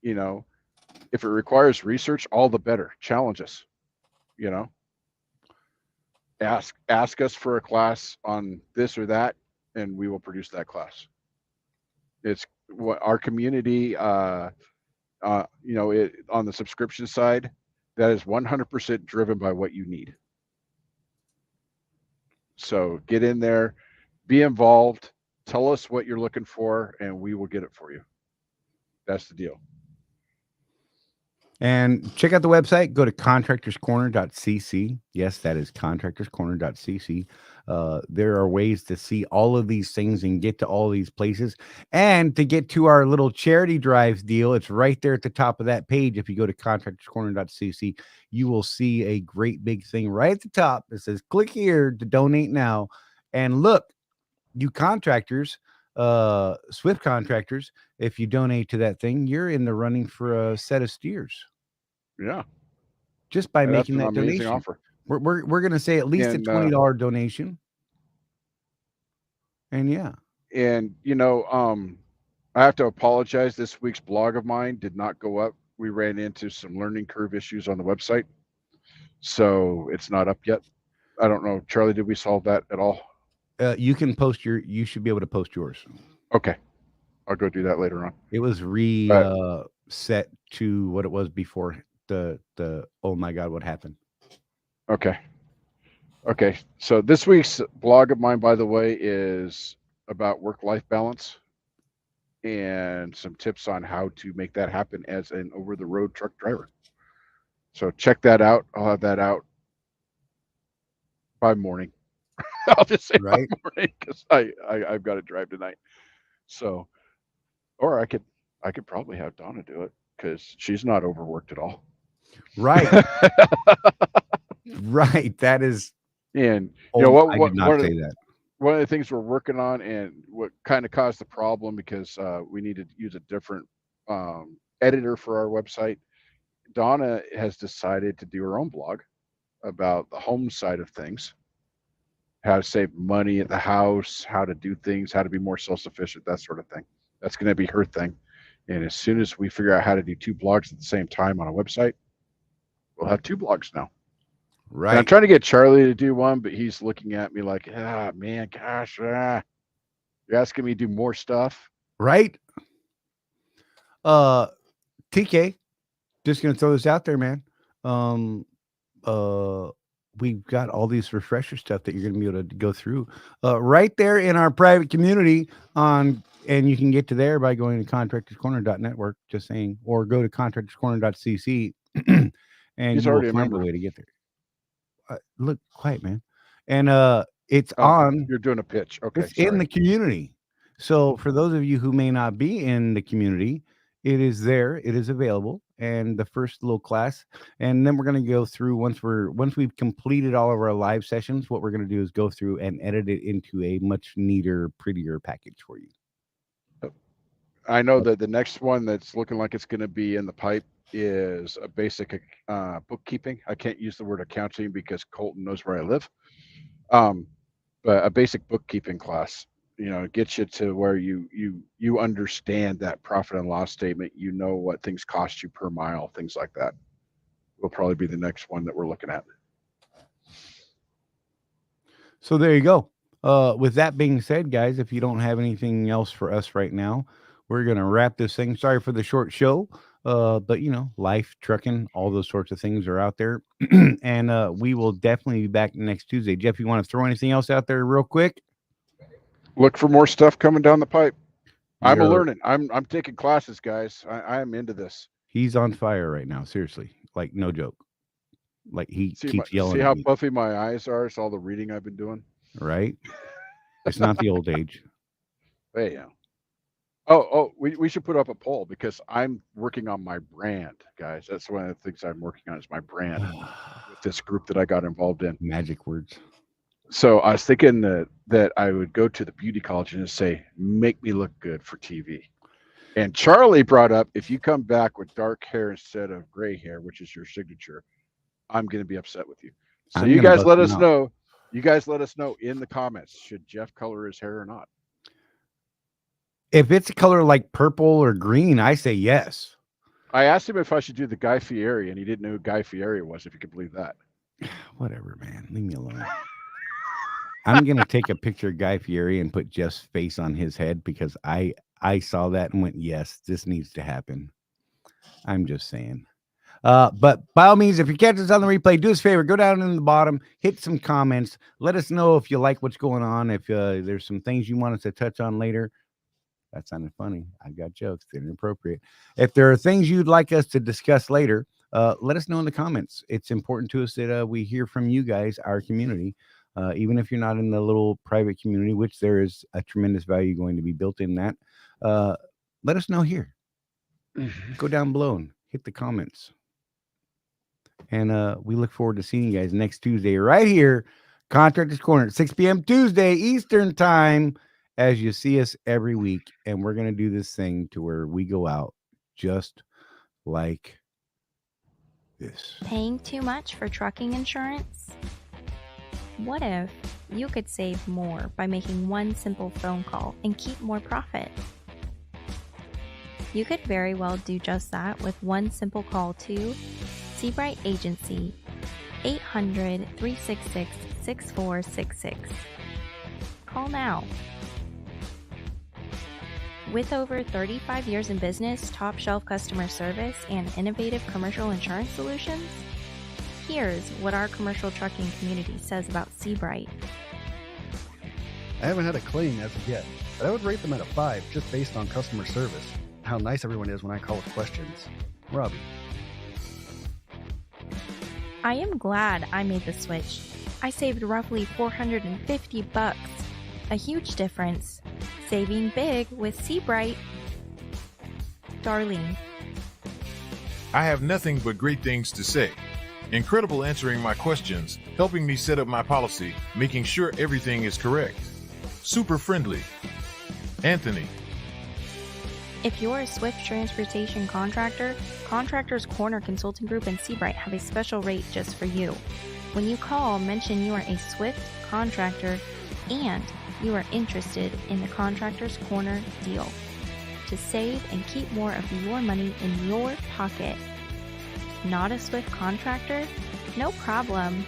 B: if it requires research, all the better. Challenge us. Ask us for a class on this or that, and we will produce that class. It's what our community, on the subscription side, that is 100% driven by what you need. So get in there, be involved, tell us what you're looking for, and we will get it for you. That's the deal.
A: And check out the website. Go to contractorscorner.cc. Yes, that is contractorscorner.cc. There are ways to see all of these things and get to all these places. And to get to our little charity drives deal, it's right there at the top of that page. If you go to contractorscorner.cc, you will see a great big thing right at the top that says, click here to donate now. And look, you contractors, Swift contractors, if you donate to that thing, you're in the running for a set of steers.
B: Yeah.
A: Just by making
B: that's an
A: that
B: amazing
A: donation.
B: offer.
A: We're going to say at least a $20 donation. And yeah.
B: And I have to apologize. This week's blog of mine did not go up. We ran into some learning curve issues on the website, so it's not up yet. I don't know, Charlie, did we solve that at all?
A: You can post you should be able to post yours.
B: Okay. I'll go do that later on.
A: It was set to what it was before the oh my God, what happened?
B: Okay. So this week's blog of mine, by the way, is about work-life balance and some tips on how to make that happen as an over-the-road truck driver. So check that out. I'll have that out by morning. I'll just say
A: right
B: by morning because I've got to drive tonight. So, or I could probably have Donna do it because she's not overworked at all.
A: Right. Right. That is.
B: And
A: I did not say that.
B: One of the things we're working on, and what kind of caused the problem, because we need to use a different editor for our website. Donna has decided to do her own blog about the home side of things, how to save money at the house, how to do things, how to be more self-sufficient, that sort of thing. That's going to be her thing. And as soon as we figure out how to do 2 blogs at the same time on a website, we'll have 2 blogs now.
A: Right.
B: And I'm trying to get Charlie to do one, but he's looking at me like, man, gosh, you're asking me to do more stuff.
A: Right. TK, just gonna throw this out there, man. We've got all these refresher stuff that you're gonna be able to go through right there in our private community and you can get to there by going to contractorscorner.network, just saying, or go to contractorscorner.cc and
B: He's
A: you
B: already
A: will
B: a
A: find a
B: member.
A: way to get there. Look, quiet, man. And it's on.
B: You're doing a pitch. Okay,
A: it's in the community. So for those of you who may not be in the community, it is there. It is available. And the first little class, and then we're going to go through once we've completed all of our live sessions. What we're going to do is go through and edit it into a much neater, prettier package for you.
B: I know that the next one that's looking like it's going to be in the pipe is a basic bookkeeping. I can't use the word accounting because Colton knows where I live. But a basic bookkeeping class, gets you to where you understand that profit and loss statement. You know what things cost you per mile, things like that. Will probably be the next one that we're looking at.
A: So there you go. With that being said, guys, if you don't have anything else for us right now, we're going to wrap this thing. Sorry for the short show. But life, trucking, all those sorts of things are out there. And we will definitely be back next Tuesday. Jeff, you want to throw anything else out there real quick?
B: Look for more stuff coming down the pipe. I'm learning. I'm taking classes, guys. I am into this.
A: He's on fire right now. Seriously. Like, no joke. Like, he keeps yelling.
B: See how puffy my eyes are? It's all the reading I've been doing.
A: Right? It's not the old age.
B: Hey, yeah. Oh, we should put up a poll because I'm working on my brand, guys. That's one of the things I'm working on is my brand with this group that I got involved in.
A: Magic words.
B: So I was thinking that I would go to the beauty college and just say, make me look good for TV. And Charlie brought up, if you come back with dark hair instead of gray hair, which is your signature, I'm going to be upset with you. So you guys let us know. You guys let us know in the comments, should Jeff color his hair or not?
A: If it's a color like purple or green, I say yes.
B: I asked him if I should do the Guy Fieri, and he didn't know who Guy Fieri was, if you could believe that.
A: Whatever, man. Leave me alone. I'm going to take a picture of Guy Fieri and put Jeff's face on his head because I saw that and went, yes, this needs to happen. I'm just saying. But by all means, if you catch us on the replay, do us a favor, go down in the bottom, hit some comments. Let us know if you like what's going on. If there's some things you want us to touch on later. That sounded funny. I got jokes. They're inappropriate. If there are things you'd like us to discuss later, let us know in the comments. It's important to us that we hear from you guys, our community. Even if you're not in the little private community, which there is a tremendous value going to be built in that, let us know here. Go down below and hit the comments. And we look forward to seeing you guys next Tuesday right here, Contractors Corner at 6 p.m. Tuesday, Eastern Time, as you see us every week. And we're going to do this thing to where we go out just like this.
E: Paying too much for trucking insurance? What if you could save more by making one simple phone call and keep more profit? You could very well do just that with one simple call to Seabright Agency, 800-366-6466. Call now. With over 35 years in business, top shelf customer service, and innovative commercial insurance solutions, here's what our commercial trucking community says about Seabright.
F: I haven't had a claim as of yet, but I would rate them at a 5 just based on customer service. How nice everyone is when I call with questions. Robbie.
E: I am glad I made the switch. I saved roughly $450. A huge difference. Saving big with Seabright. Darlene.
G: I have nothing but great things to say. Incredible answering my questions, helping me set up my policy, making sure everything is correct. Super friendly. Anthony.
E: If you're a Swift transportation contractor, Contractors Corner Consulting Group and Seabright have a special rate just for you. When you call, mention you are a Swift contractor and you are interested in the Contractors Corner deal. to save and keep more of your money in your pocket. Not a Swift contractor? No problem.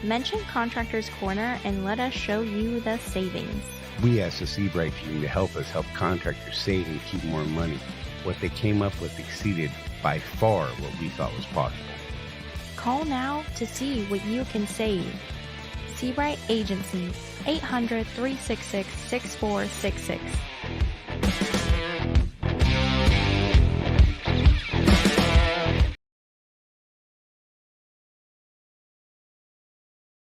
E: Mention Contractors Corner and let us show you the savings.
H: We asked the Seabright team to help us help contractors save and keep more money. What they came up with exceeded by far what we thought was possible.
E: Call now to see what you can save. Seabright Agency, 800-366-6466.